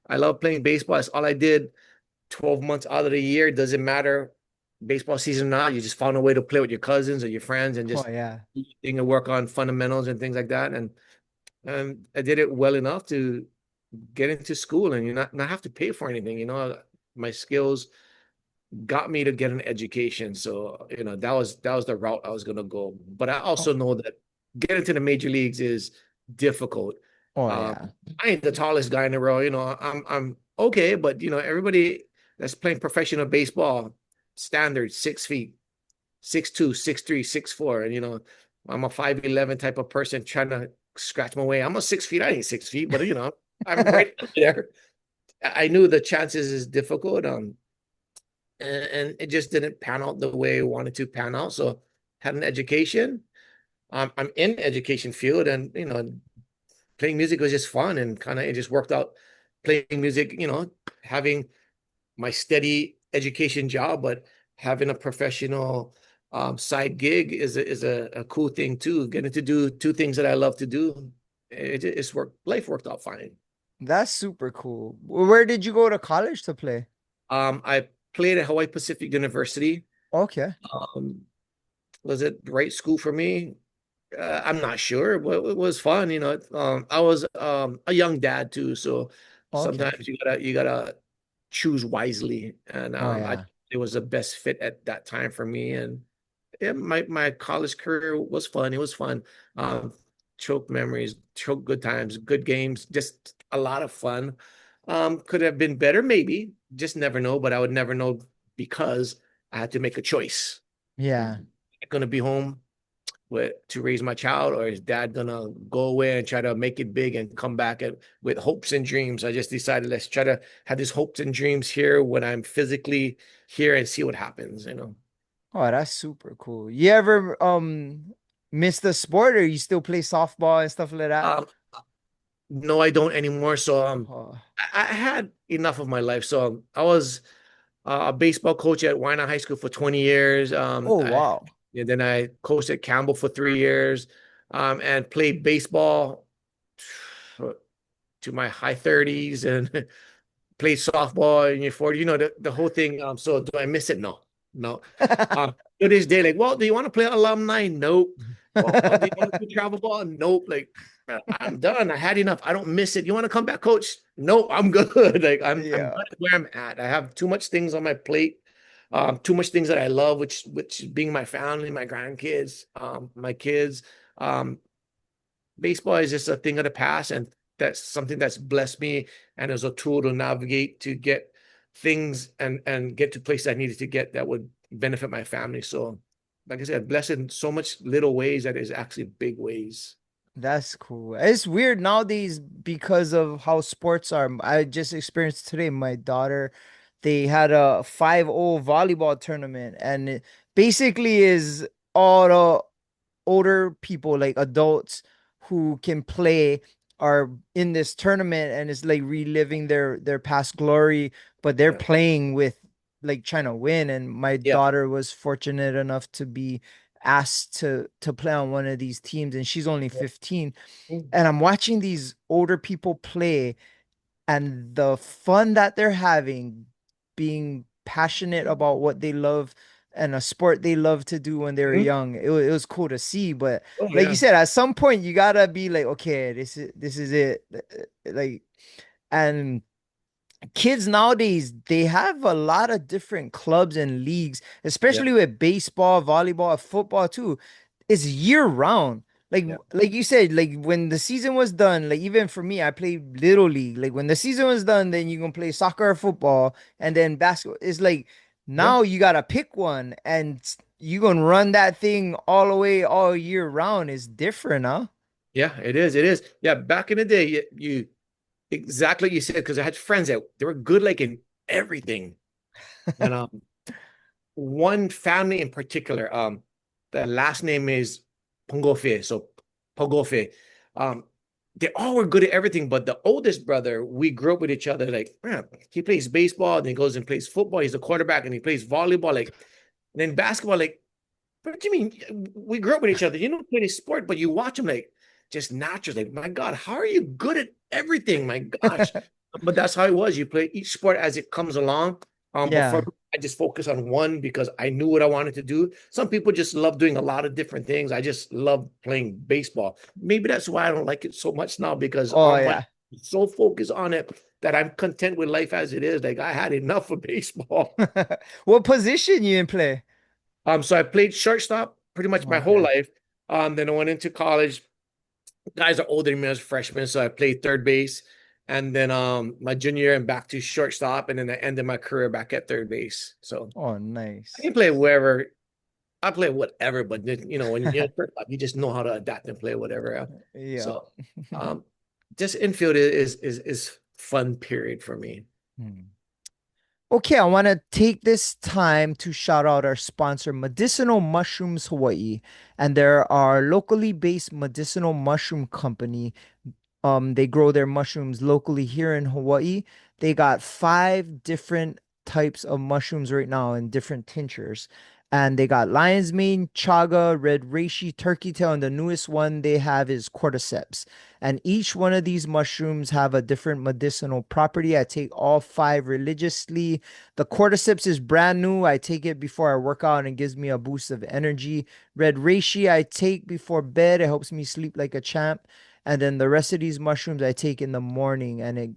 I love playing baseball. That's all I did 12 months out of the year. Doesn't matter baseball season now, you just found a way to play with your cousins or your friends and Oh just yeah. work on fundamentals and things like that. And I did it well enough to get into school and you not have to pay for anything. My skills got me to get an education. So, that was the route I was gonna go. But I Oh, also know that getting to the major leagues is difficult. oh Um, yeah. I ain't the tallest guy in the row. I'm okay, but everybody that's playing professional baseball, standard 6 feet, 6'2", 6'3", 6'4", and I'm a 5'11" type of person trying to scratch my way. I'm a 6 feet. I ain't 6 feet, but I'm right there. I knew the chances is difficult. And it just didn't pan out the way I wanted to pan out. So had an education. I'm in education field, and playing music was just fun, and kind of it just worked out. Playing music, having my steady education job, but having a professional side gig is a cool thing too. Getting to do two things that I love to do, it's worked. Life worked out fine. That's super cool. Where did you go to college to play? I played at Hawaii Pacific University. Okay. Um, was it the right school for me? I'm not sure, but it was fun. I was a young dad too, so Okay. sometimes you gotta choose wisely, and Oh I yeah. it was the best fit at that time for me. And yeah, my college career was fun. It was fun. Um, choke memories, choke good times, good games, just a lot of fun. Could have been better, maybe. Just never know, but I would never know because I had to make a choice. Yeah. Going to be home to raise my child, or is dad gonna go away and try to make it big and come back with hopes and dreams? I just decided let's try to have these hopes and dreams here when I'm physically here and see what happens. Oh, that's super cool. You ever miss the sport or you still play softball and stuff like that? Um, no, I don't anymore. So Oh, I had enough of my life. So I was a baseball coach at Waiana High School for 20 years. oh wow. And then I coached at Campbell for 3 years, and played baseball to my high 30s and played softball in your 40s. The whole thing. So do I miss it? No, no. To this day, like, well, do you want to play alumni? Nope. Well, do you want to do travel ball? Nope. Like, I'm done. I had enough. I don't miss it. You want to come back, coach? No, I'm good. Like, I'm Yeah. good where I'm at. I have too much things on my plate. Too much things that I love, which being my family, my grandkids, my kids. Um, Baseball is just a thing of the past, and that's something that's blessed me and as a tool to navigate to get things and get to places I needed to get that would benefit my family. So, like I said, blessed in so much little ways that is actually big ways. That's cool. It's weird nowadays because of how sports are. I just experienced today, my daughter, they had a 5-0 volleyball tournament, and it basically is all the older people, like adults who can play, are in this tournament, and it's like reliving their past glory, but they're Yeah. playing with like trying to win. And my Yeah. daughter was fortunate enough to be asked to play on one of these teams, and she's only 15. And I'm watching these older people play, and the fun that they're having, being passionate about what they love and a sport they love to do when they were Mhm. young. It was cool to see, but Oh like you yeah. said, at some point you gotta be like, okay, this is it. Like, and kids nowadays, they have a lot of different clubs and leagues, Yeah. especially with baseball, volleyball, football too. It's year round. Like Yeah. like you said, like when the season was done, like even for me, I played little league. Like when the season was done, then you can play soccer or football, and then basketball. It's like Yeah. now you gotta pick one, and you gonna run that thing all the way all year round. Is different, huh? Yeah. It is. It is. Yeah. Back in the day, you exactly what you said, because I had friends that they were good like in everything. And one family in particular, the last name is Pongofe, so Pogofe. Um, they all were good at everything, but the oldest brother, we grew up with each other. Like, man, he plays baseball, and he goes and plays football. He's a quarterback, and he plays volleyball. Like, and then basketball. Like, what do you mean? We grew up with each other. You don't play the sport, but you watch him like just naturally. Like, my God, how are you good at everything? My gosh. But that's how it was. You play each sport as it comes along. But for Yeah. I just focus on one because I knew what I wanted to do. Some people just love doing a lot of different things. I just love playing baseball. Maybe that's why I don't like it so much now because Oh I'm like yeah. so focused on it that I'm content with life as it is. Like I had enough of baseball. What position you in play? So I played shortstop pretty much Oh, my whole okay. life. Then I went into college. Guys are older than me as freshmen, so I played third base. And then my junior year and back to shortstop, and then I ended my career back at third base. So Oh, I nice. can play wherever. I play whatever, but when you're shortstop, you just know how to adapt and play whatever. Yeah. So um, just infield is fun period for me. Hmm. Okay, I want to take this time to shout out our sponsor, Medicinal Mushrooms Hawaii. And they're our locally based medicinal mushroom company. They grow their mushrooms locally here in Hawaii. They got five different types of mushrooms right now in different tinctures. And they got lion's mane, chaga, red reishi, turkey tail, and the newest one they have is cordyceps. And each one of these mushrooms have a different medicinal property. I take all five religiously. The cordyceps is brand new. I take it before I work out and it gives me a boost of energy. Red reishi I take before bed. It helps me sleep like a champ. And then the rest of these mushrooms I take in the morning and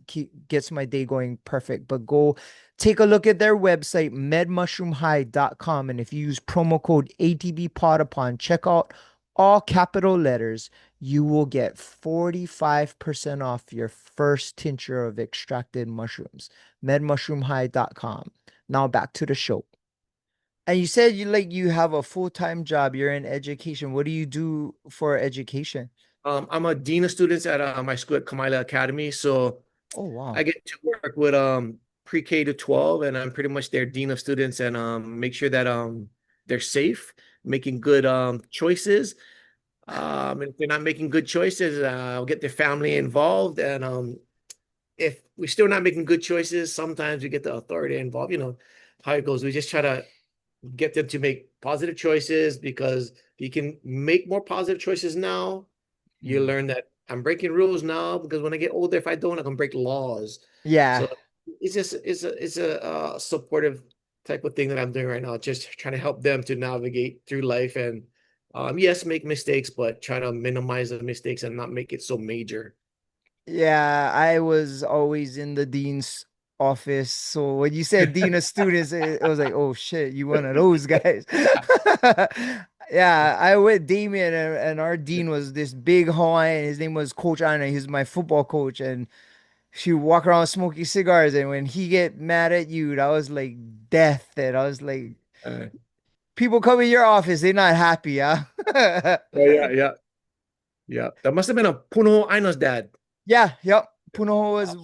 gets my day going perfect. But go take a look at their website, medmushroomhigh.com. And if you use promo code ATBpod upon checkout, all capital letters, you will get 45% off your first tincture of extracted mushrooms. Medmushroomhigh.com. Now back to the show. And you said you have a full-time job, you're in education. What do you do for education? I'm a dean of students at my school at Kamila Academy, so Oh I wow. get to work with pre-K to 12, and I'm pretty much their dean of students and make sure that they're safe, making good choices. And if they're not making good choices, I'll get their family involved. And if we're still not making good choices, sometimes we get the authority involved. You know how it goes. We just try to get them to make positive choices because if you can make more positive choices now, you Hmm. learn that I'm breaking rules now because when I get older, if I don't, I can break laws. Yeah. So it's a supportive type of thing that I'm doing right now, just trying to help them to navigate through life and yes, make mistakes, but try to minimize the mistakes and not make it so major. Yeah, I was always in the dean's office. So when you said dean of students, it was like, oh shit, you one of those guys. Yeah, I went Damien and our dean was this big Hawaiian. His name was Coach Anna. He was my football coach, and she would walk around smoking cigars. And when he get mad at you, that was like death. And I was like, Uh, people come in your office, they're not happy, huh? oh yeah, yeah, yeah. That must have been a Puno Aino's dad. Yeah, yep. Puno was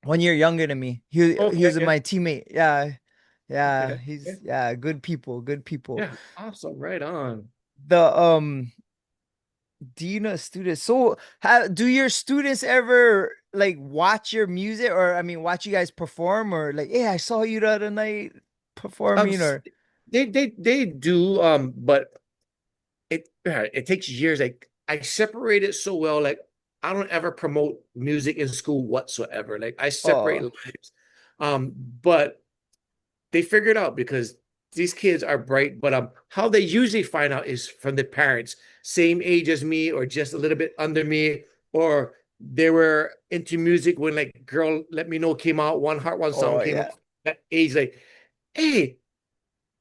1 year younger than me. He Okay, was yeah, my teammate. Yeah. Yeah, okay, yeah, he's yeah, good people, good people. yeah. Awesome, right on. The Dina students. So do your students ever like watch your music or I mean watch you guys perform or like, yeah, I saw you the other night Um, performing s- or they do but it takes years. Like I separate it so well. Like I don't ever promote music in school whatsoever. Like I separate oh lives. But they figure it out because these kids are bright. But how they usually find out is from the parents, same age as me or just a little bit under me, or they were into music when like "Girl Let Me Know" came out, "One Heart One Song" oh came out. yeah. That age, like, hey,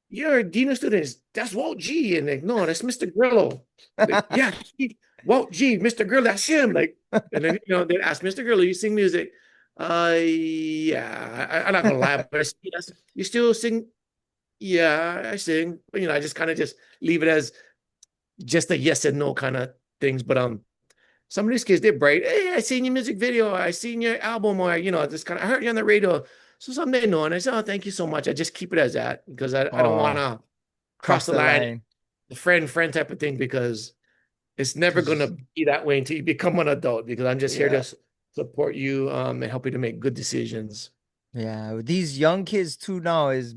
you're a dean of students. That's Walt G. And like, no, that's Mr. Grillo. Like, yeah, Walt G, Mr. Grillo, that's him. Like, and then they'd ask Mr. Grillo, you sing music? Yeah, I'm not gonna lie, but yes, you still sing? Yeah, I sing. But, I just kind of just leave it as just a yes and no kind of things. But some of these kids, they're bright. Hey, I seen your music video. I seen your album, or just kind of I heard you on the radio. So some they know, and I said, "Oh, thank you so much." I just keep it as that because I don't want Oh, to cross cross the the line, line. the friend type of thing, because it's never Cause gonna be that way until you become an adult. Because I'm just here to yeah. support you and help you to make good decisions. Yeah, these young kids too now is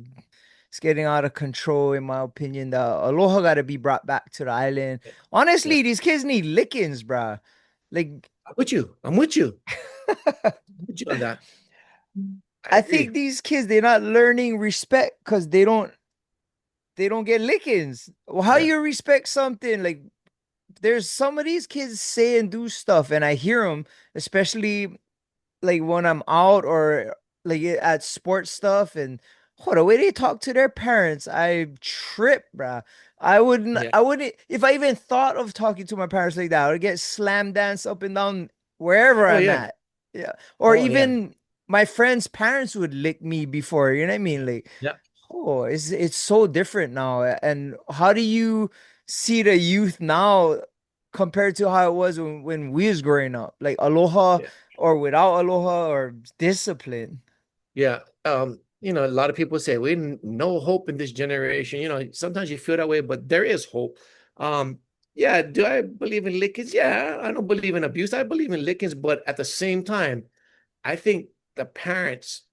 it's getting out of control in my opinion. The aloha got to be brought back to the island. Yeah, Honestly, these kids need lickings, bruh. Like I'm with you. I'm with you. I'm with you on that. I I agree. think these kids they're not learning respect because they don't get lickings. Well, how Yeah. you respect something like there's some of these kids say and do stuff, and I hear them, especially like when I'm out or like at sports stuff, and oh, the way they talk to their parents, I trip, bruh. Yeah. I wouldn't, if I even thought of talking to my parents like that, I would get slam danced up and down wherever Oh I'm yeah. at. Yeah. Or Oh yeah. even my friends' parents would lick me before, you know what I mean? Like, Yeah. oh, it's so different now. And how do you see the youth now compared to how it was when we was growing up? Like aloha Yeah. or without aloha or discipline. Yeah. A lot of people say we no hope in this generation. Sometimes you feel that way, but there is hope. Yeah, do I believe in lickings? Yeah, I don't believe in abuse. I believe in lickings, but at the same time, I think the parents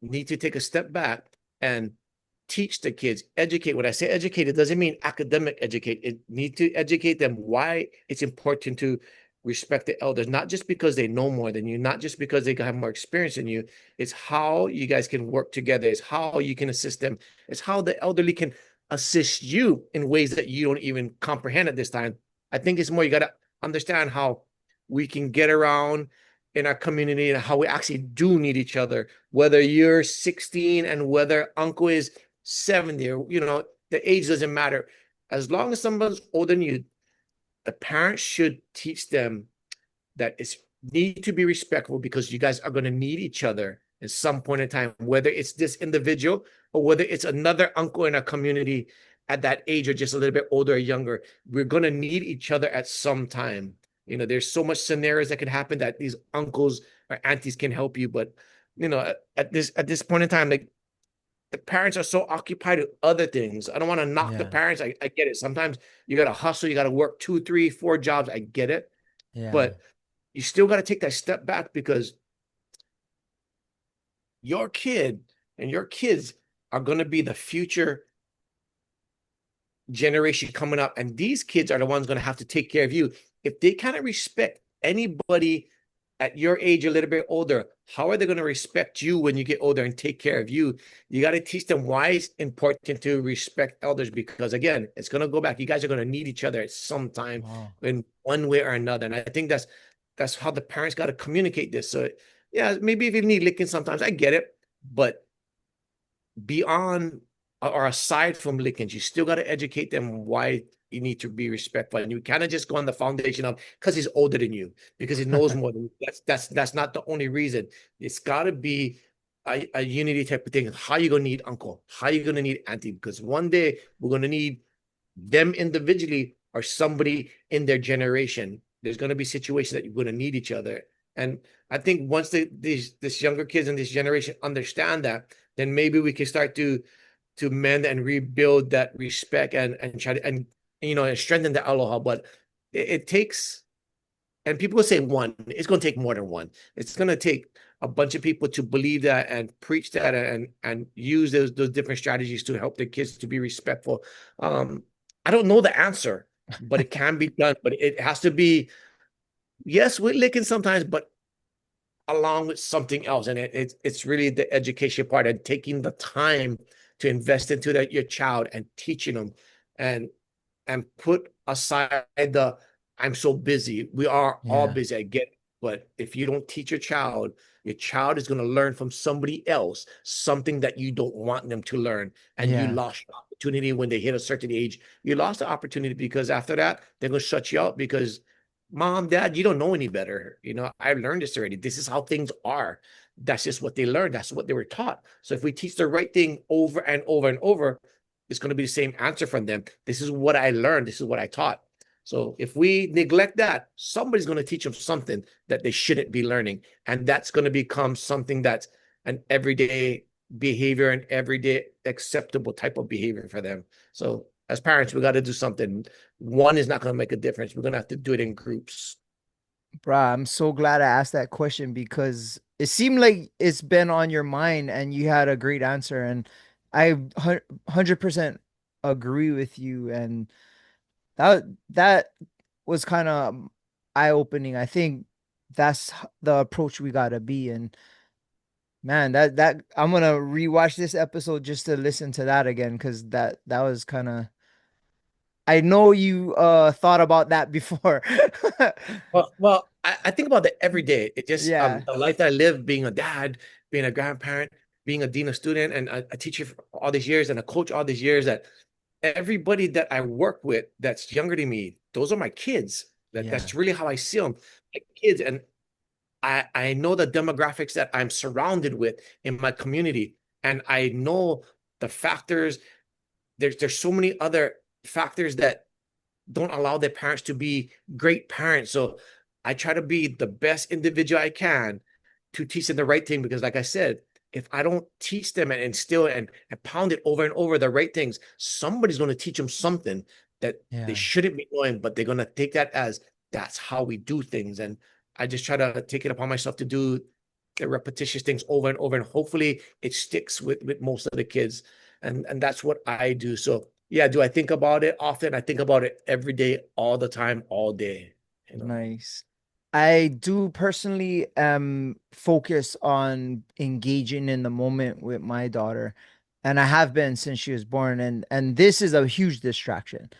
need to take a step back and teach the kids, educate. When I say educate, it doesn't mean academic educate. It need to educate them why it's important to respect the elders, not just because they know more than you, not just because they have more experience than you. It's how you guys can work together. It's how you can assist them. It's how the elderly can assist you in ways that you don't even comprehend at this time. I think it's more you got to understand how we can get around in our community and how we actually do need each other. Whether you're 16 and whether uncle is 70, or the age doesn't matter. As long as someone's older than you, the parents should teach them that it's need to be respectful because you guys are going to need each other at some point in time, whether it's this individual or whether it's another uncle in a community at that age or just a little bit older or younger. We're going to need each other at some time. There's so much scenarios that can happen that these uncles or aunties can help you, but at this point in time, like the parents are so occupied with other things. I don't want to knock the Yeah. parents. I get it. Sometimes you got to hustle, you got to work two, three, four jobs. I get it. Yeah. But you still got to take that step back because your kid and your kids are going to be the future generation coming up. And these kids are the ones going to have to take care of you. If they kind of respect anybody at your age, a little bit older, how are they going to respect you when you get older and take care of you? You got to teach them why it's important to respect elders because, again, it's going to go back. You guys are going to need each other at some time Wow. in one way or another. And I think that's how the parents got to communicate this. So, yeah, maybe if you need licking sometimes, I get it. But beyond or aside from lickings, you still got to educate them why you need to be respectful. And you kind of just go on the foundation of because he's older than you, because he knows more than you. That's not the only reason. It's got to be a unity type of thing. How you gonna need uncle? How you gonna need auntie? Because one day we're gonna need them individually or somebody in their generation. There's gonna be situations that you're gonna need each other. And I think once this younger kids in this generation understand that, then maybe we can start to mend and rebuild that respect and try to and strengthen the aloha. But it takes, and people will say one, it's going to take more than one. It's going to take a bunch of people to believe that and preach that and use those different strategies to help the kids to be respectful. I don't know the answer, but it can be done. But it has to be, yes, we're licking sometimes, but along with something else. And it's really the education part and taking the time to invest into your child and teaching them and put aside the I'm so busy. We are all Yeah. busy. I get it. But if you don't teach your child is going to learn from somebody else something that you don't want them to learn. And you Yeah. lost the opportunity when they hit a certain age. You lost the opportunity because after that, they're going to shut you out because mom, dad, you don't know any better. I learned this already. This is how things are. That's just what they learned. That's what they were taught. So if we teach the right thing over and over and over, it's going to be the same answer from them. This is what I learned. This is what I taught. So if we neglect that, somebody's going to teach them something that they shouldn't be learning. And that's going to become something that's an everyday behavior and everyday acceptable type of behavior for them. So as parents, we got to do something. One is not going to make a difference. We're going to have to do it in groups. Bruh, I'm so glad I asked that question because it seemed like it's been on your mind and you had a great answer. And I 100% agree with you. And that was kind of eye-opening. I think that's the approach we gotta be in. Man, that I'm gonna rewatch this episode just to listen to that again because that was kind of I know you thought about that before. Well, I think about that every day. It just Yeah, the life that I live, being a dad, being a grandparent, being a dean of student, and a teacher for all these years, and a coach all these years. That everybody that I work with that's younger than me, those are my kids. yeah, That's really how I see them, like kids. And I know the demographics that I'm surrounded with in my community, and I know the factors. There's so many other factors that don't allow their parents to be great parents. So I try to be the best individual I can to teach them the right thing. Because, like I said, if I don't teach them and instill and pound it over and over the right things, somebody's going to teach them something that they yeah. shouldn't be doing, but they're going to take that as that's how we do things. And I just try to take it upon myself to do the repetitious things over and over, and hopefully it sticks with most of the kids. And that's what I do. So yeah, do I think about it often? I think about it every day, all the time, all day. You know. Nice. I do personally focus on engaging in the moment with my daughter, and I have been since she was born, and this is a huge distraction.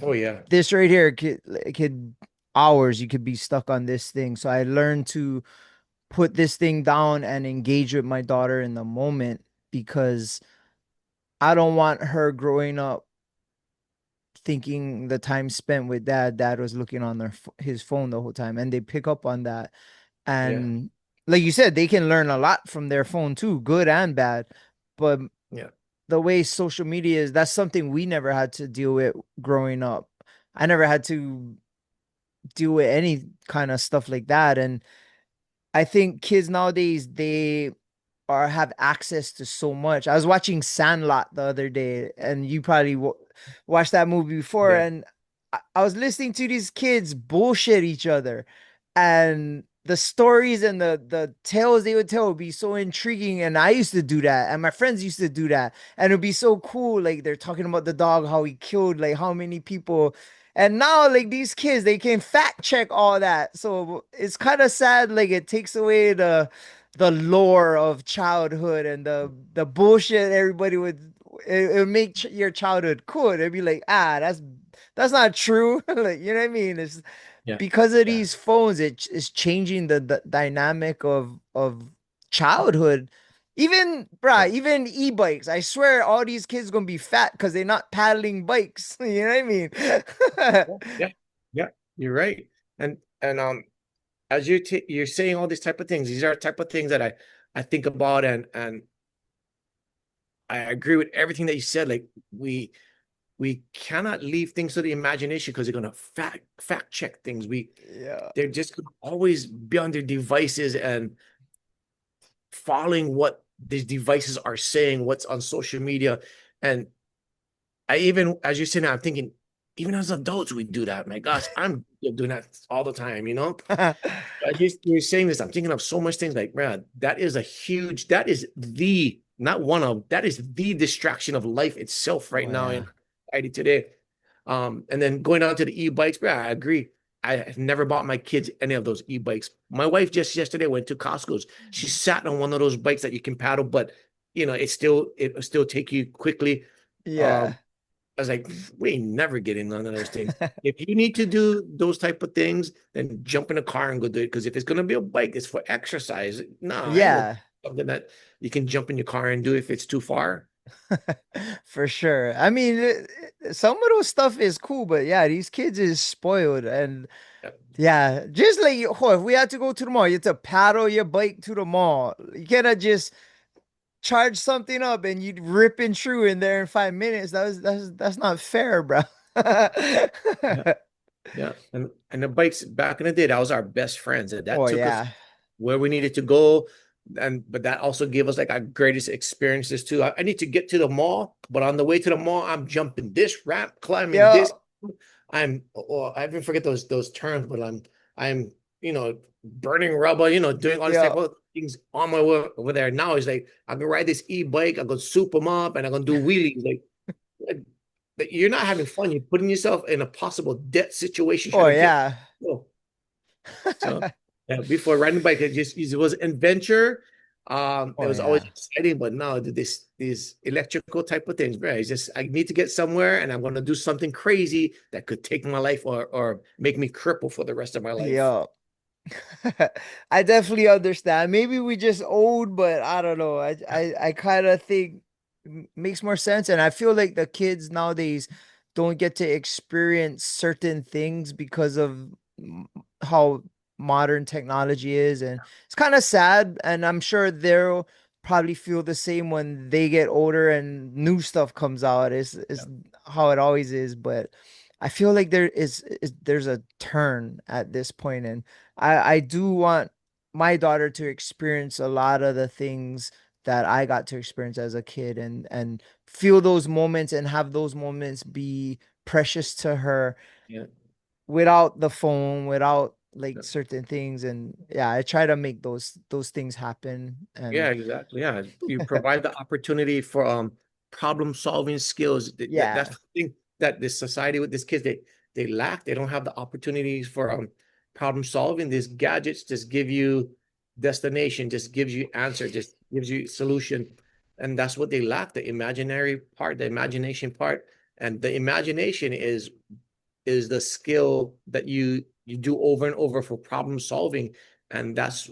Oh yeah, This right here could hours you could be stuck on this thing. So I learned to put this thing down and engage with my daughter in the moment because I don't want her growing up thinking the time spent with dad was looking on his phone the whole time, and they pick up on that. yeah, And like you said, they can learn a lot from their phone too, good and bad. But yeah, the way social media is, that's something we never had to deal with growing up. I never had to deal with any kind of stuff like that. And I think kids nowadays, they are have access to so much. I was watching Sandlot the other day, and you probably watched that movie before. yeah, And I was listening to these kids bullshit each other, and the stories and the tales they would tell would be so intriguing. And I used to do that, and my friends used to do that, and it'd be so cool. Like they're talking about the dog, how he killed like how many people. And now, like these kids, they can fact check all that. So it's kind of sad. Like it takes away the lore of childhood and the bullshit everybody would it would make your childhood cool. It'd be like, that's not true. Like, you know what I mean? It's yeah, because of yeah, these phones, it is changing the dynamic of childhood. Even yeah, bruh, even e-bikes. I swear all these kids gonna be fat because they're not paddling bikes. You know what I mean? yeah, yeah, yeah. You're right. And as you're saying all these type of things, these are type of things that I think about, and I agree with everything that you said. Like we cannot leave things to the imagination because they're gonna fact check things. Yeah. They're just gonna always be on their devices and following what these devices are saying, what's on social media. And I even, as you're saying, I'm thinking, even as adults, we do that. My gosh, I'm doing that all the time, you know? You're saying this, I'm thinking of so much things like, man, that is the, not one of, that is the distraction of life itself right Oh now yeah. in society today. And then going on to the e-bikes, yeah, I agree. I have never bought my kids any of those e-bikes. My wife just yesterday went to Costco's. She sat on one of those bikes that you can paddle, but it will still take you quickly. Um, Yeah. I was like, we ain't never getting none of those things. If you need to do those type of things, then jump in a car and go do it. Because if it's gonna be a bike, it's for exercise. No, I ain't gonna Yeah. something that you can jump in your car and do if it's too far. For sure. I mean, some of those stuff is cool, but yeah, these kids is spoiled. And Yeah, yeah, just like, oh, if we had to go to the mall, you have to paddle your bike to the mall. You cannot just charge something up and you'd rip and through in there in 5 minutes. That's not fair, bro. yeah, yeah. And the bikes back in the day, that was our best friends. And that Oh took us yeah. where we needed to go. And but that also gave us like our greatest experiences too. I need to get to the mall, but on the way to the mall, I'm jumping this ramp, climbing Yeah. this. I even forget those terms, but I'm burning rubber, doing all this Yeah. type of things on my way over there. Now it's like I can ride this e-bike, I'm gonna soup them up, and I'm gonna do wheelies. Like, you're not having fun. You're putting yourself in a possible death situation trying Oh to get. yeah. Oh, so yeah, before riding a bike, it was adventure. It Oh was always yeah. exciting, but now these electrical type of things, right? It's just I need to get somewhere and I'm gonna do something crazy that could take my life or make me cripple for the rest of my life. Yeah. I definitely understand. Maybe we just old, but I don't know. I kind of think makes more sense. And I feel like the kids nowadays don't get to experience certain things because of how modern technology is. And it's kind of sad. And I'm sure they'll probably feel the same when they get older and new stuff comes out. It's how it always is. But I feel like there's a turn at this point, and I do want my daughter to experience a lot of the things that I got to experience as a kid, and feel those moments and have those moments be precious to her Yeah. without the phone, without like Yeah. certain things. And yeah, I try to make those things happen. Yeah, And exactly. Yeah, you provide the opportunity for problem solving skills. That's yeah, the thing that this society with these kids they lack. They don't have the opportunities for problem solving. These gadgets just give you destination, just gives you answer, just gives you solution, and that's what they lack. The imaginary part, the imagination part, and the imagination is the skill that you do over and over for problem solving, and that's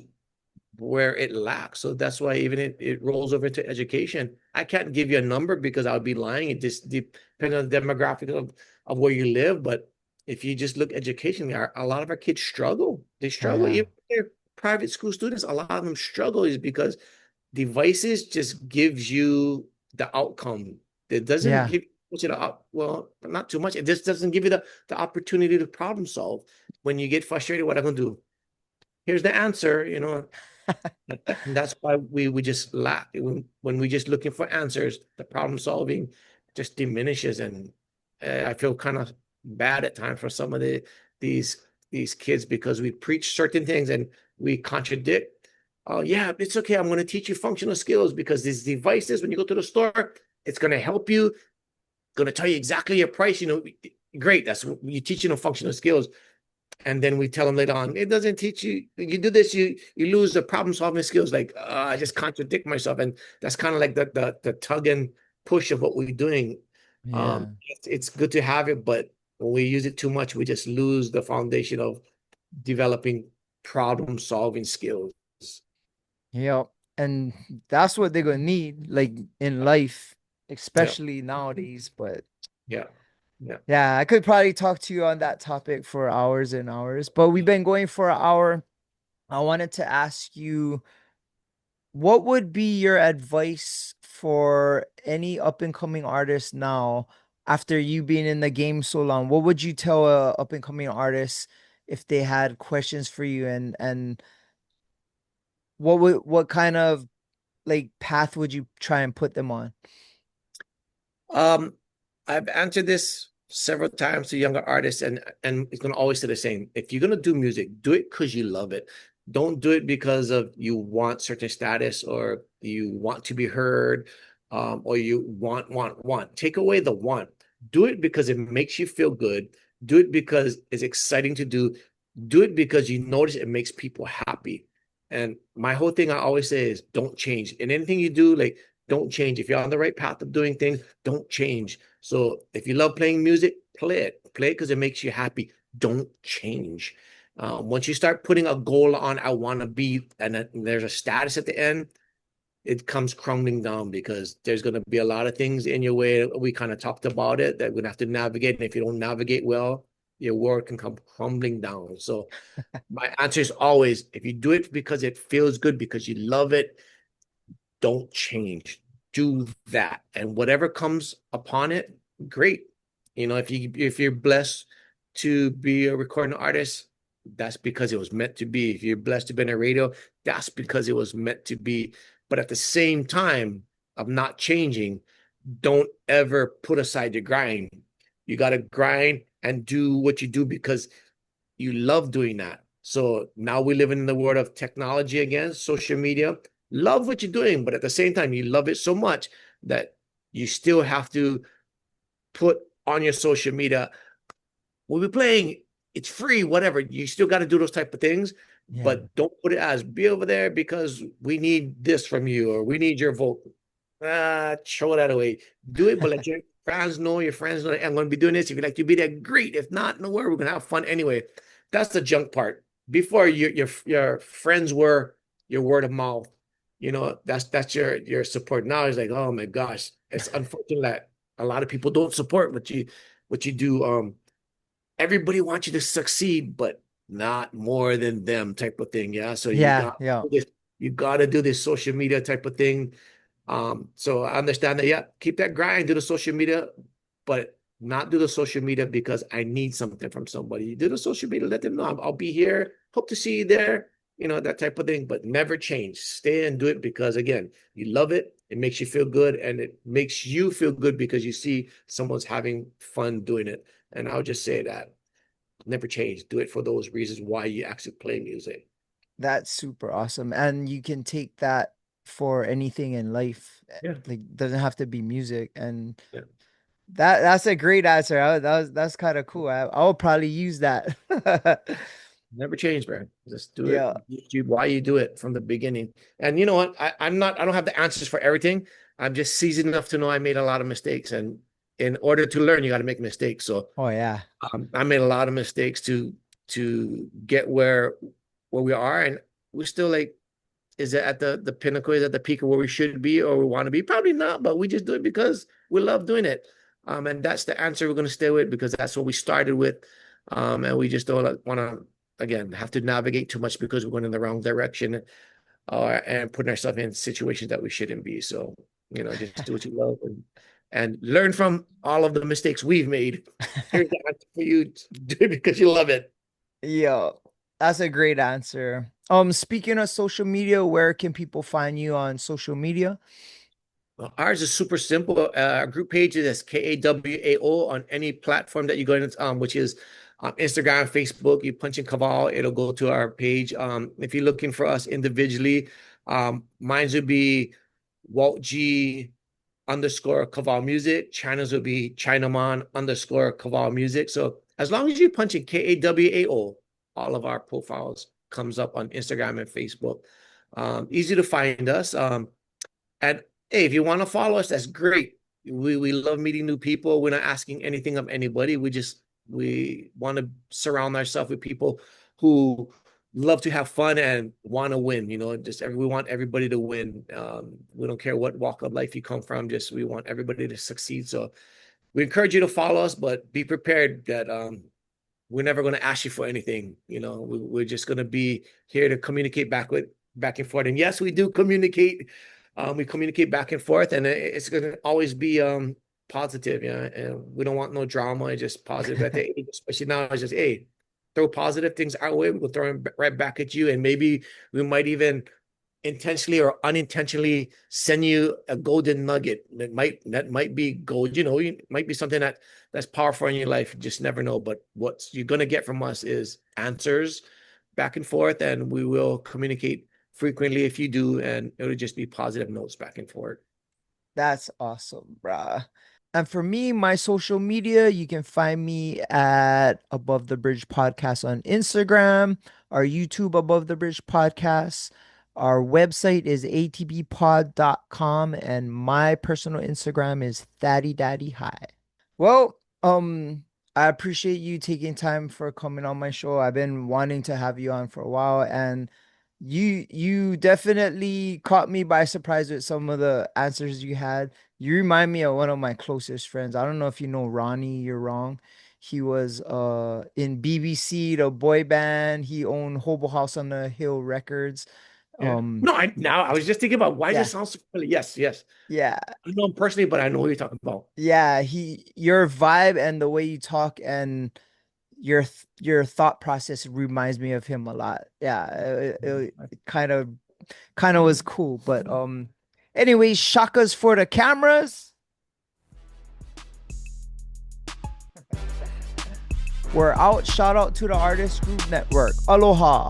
where it lacks. So that's why even it rolls over to education. I can't give you a number because I would be lying. It just depends on the demographic of where you live. But if you just look education, a lot of our kids struggle. They oh struggle. yeah, Even if they're private school students, a lot of them struggle is because devices just gives you the outcome. It doesn't yeah. give you well, not too much. It just doesn't give you the opportunity to problem solve. When you get frustrated, what I'm gonna do? Here's the answer, and that's why we just lack when we just looking for answers, the problem solving just diminishes, and I feel kind of bad at times for some of these these kids because we preach certain things and we contradict. Oh yeah, it's okay. I'm going to teach you functional skills because these devices, when you go to the store, it's going to help you. Going to tell you exactly your price. Great. That's you teaching them functional skills, and then we tell them later on, it doesn't teach you. You do this, you lose the problem solving skills. Like I just contradict myself, and that's kind of like the tug and push of what we're doing. Yeah. It's good to have it, but when we use it too much, we just lose the foundation of developing problem solving skills. Yep. And that's what they're gonna need, like in life, Yeah, especially nowadays. But yeah, yeah. yeah, I could probably talk to you on that topic for hours and hours, but we've been going for an hour. I wanted to ask you, what would be your advice for any up and coming artist now after you being in the game so long? What would you tell a up and coming artist if they had questions for you, and what kind of like path would you try and put them on? Um, I've answered this several times to younger artists, and it's gonna always say the same. If you're gonna do music, do it because you love it. Don't do it because of you want certain status or you want to be heard, or you want. Take away the want. Do it because it makes you feel good. Do it because it's exciting to do. Do it because you notice it makes people happy. And my whole thing I always say is don't change. In anything you do, like don't change. If you're on the right path of doing things, don't change. So if you love playing music, play it. Play it because it makes you happy. Don't change. Once you start putting a goal on, I want to be, and there's a status at the end, it comes crumbling down because there's going to be a lot of things in your way. We kind of talked about it that we're going to have to navigate. And if you don't navigate well, your work can come crumbling down. So my answer is always, if you do it because it feels good, because you love it, don't change. Do that. And whatever comes upon it, great. If you're blessed to be a recording artist, that's because it was meant to be. If you're blessed to be in a radio, that's because it was meant to be. But at the same time of not changing, don't ever put aside your grind. You got to grind and do what you do because you love doing that. So now we live in the world of technology again, social media. Love what you're doing, but at the same time, you love it so much that you still have to put on your social media, we'll be playing, it's free, whatever. You still got to do those type of things. Yeah. but don't put it as be over there because we need this from you or we need your vote. Throw that away. Do it, but let your friends know, I'm going to be doing this. If you'd like to be there, great. If not, no worry, we're going to have fun anyway. That's the junk part. Before your friends were your word of mouth. That's your support. Now it's like, oh my gosh, it's unfortunate that a lot of people don't support what you do. Everybody wants you to succeed, but not more than them type of thing. Yeah. So Yeah. Yeah. you got to do this social media type of thing. So I understand that, yeah, keep that grind, do the social media, but not do the social media because I need something from somebody. You do the social media, let them know I'll be here. Hope to see you there, that type of thing, but never change. Stay and do it because again, you love it. It makes you feel good and it makes you feel good because you see someone's having fun doing it. And I'll just say that never change. Do it for those reasons why you actually play music. That's super awesome. And you can take that for anything in life. Yeah. Like doesn't have to be music. And Yeah. that's a great answer. That's kind of cool. I'll probably use that. Never change, man. Just do Yeah. it. Why you do it from the beginning. And you know what? I don't have the answers for everything. I'm just seasoned enough to know I made a lot of mistakes. And in order to learn, you got to make mistakes. So Oh yeah. I made a lot of mistakes to get where we are. And we're still like, is it at the pinnacle? Is at the peak of where we should be or we want to be? Probably not, but we just do it because we love doing it. And that's the answer we're going to stay with because that's what we started with. And we just don't want to, again, have to navigate too much because we're going in the wrong direction and putting ourselves in situations that we shouldn't be. So, just do what you love and learn from all of the mistakes we've made. Here's the answer for you. Do it because you love it. Yeah. That's a great answer. Speaking of social media, where can people find you on social media? Well, ours is super simple. Our group page is Kawao on any platform that you go in, which is Instagram, Facebook. You punch in Kawao, it'll go to our page. If you're looking for us individually, mine would be Walt G _ Kawao Music. China's would be Chinaman _ Kawao Music. So as long as you punch in Kawao, all of our profiles comes up on Instagram and Facebook. Easy to find us. And hey, if you want to follow us, that's great. We love meeting new people. We're not asking anything of anybody. We want to surround ourselves with people who love to have fun and want to win. We want everybody to win. We don't care what walk of life you come from. We want everybody to succeed. So we encourage you to follow us, but be prepared that we're never going to ask you for anything. We're just going to be here to communicate back and forth. And yes, we do communicate. We communicate back and forth, and it's going to always be positive. Yeah, and we don't want no drama. It's just positive. At the age, especially now, it's just hey, throw positive things our way. We'll throw them right back at you, and maybe we might even intentionally or unintentionally send you a golden nugget that might be gold. It might be something that's powerful in your life. You just never know. But what you're gonna get from us is answers back and forth, and we will communicate frequently if you do, and it'll just be positive notes back and forth. That's awesome, bruh. And for me, my social media, you can find me at Above the Bridge Podcast on Instagram, our YouTube Above the Bridge Podcast. Our website is atbpod.com, and my personal Instagram is Thaddy Daddy Hi. Well, I appreciate you taking time for coming on my show. I've been wanting to have you on for a while, and you definitely caught me by surprise with some of the answers you had. You remind me of one of my closest friends. I don't know if you know Ronnie, you're wrong. He was in BBC, the boy band. He owned Hobo House on the Hill Records. Yeah. No, I was just thinking about why Yeah. does it sound so familiar? Yes, yes. Yeah. I know him personally, but I know who you're talking about. Yeah, your vibe and the way you talk and your thought process reminds me of him a lot. Yeah, it kind of was cool, but anyways, shakas for the cameras. We're out. Shout out to the Artist Group Network. Aloha.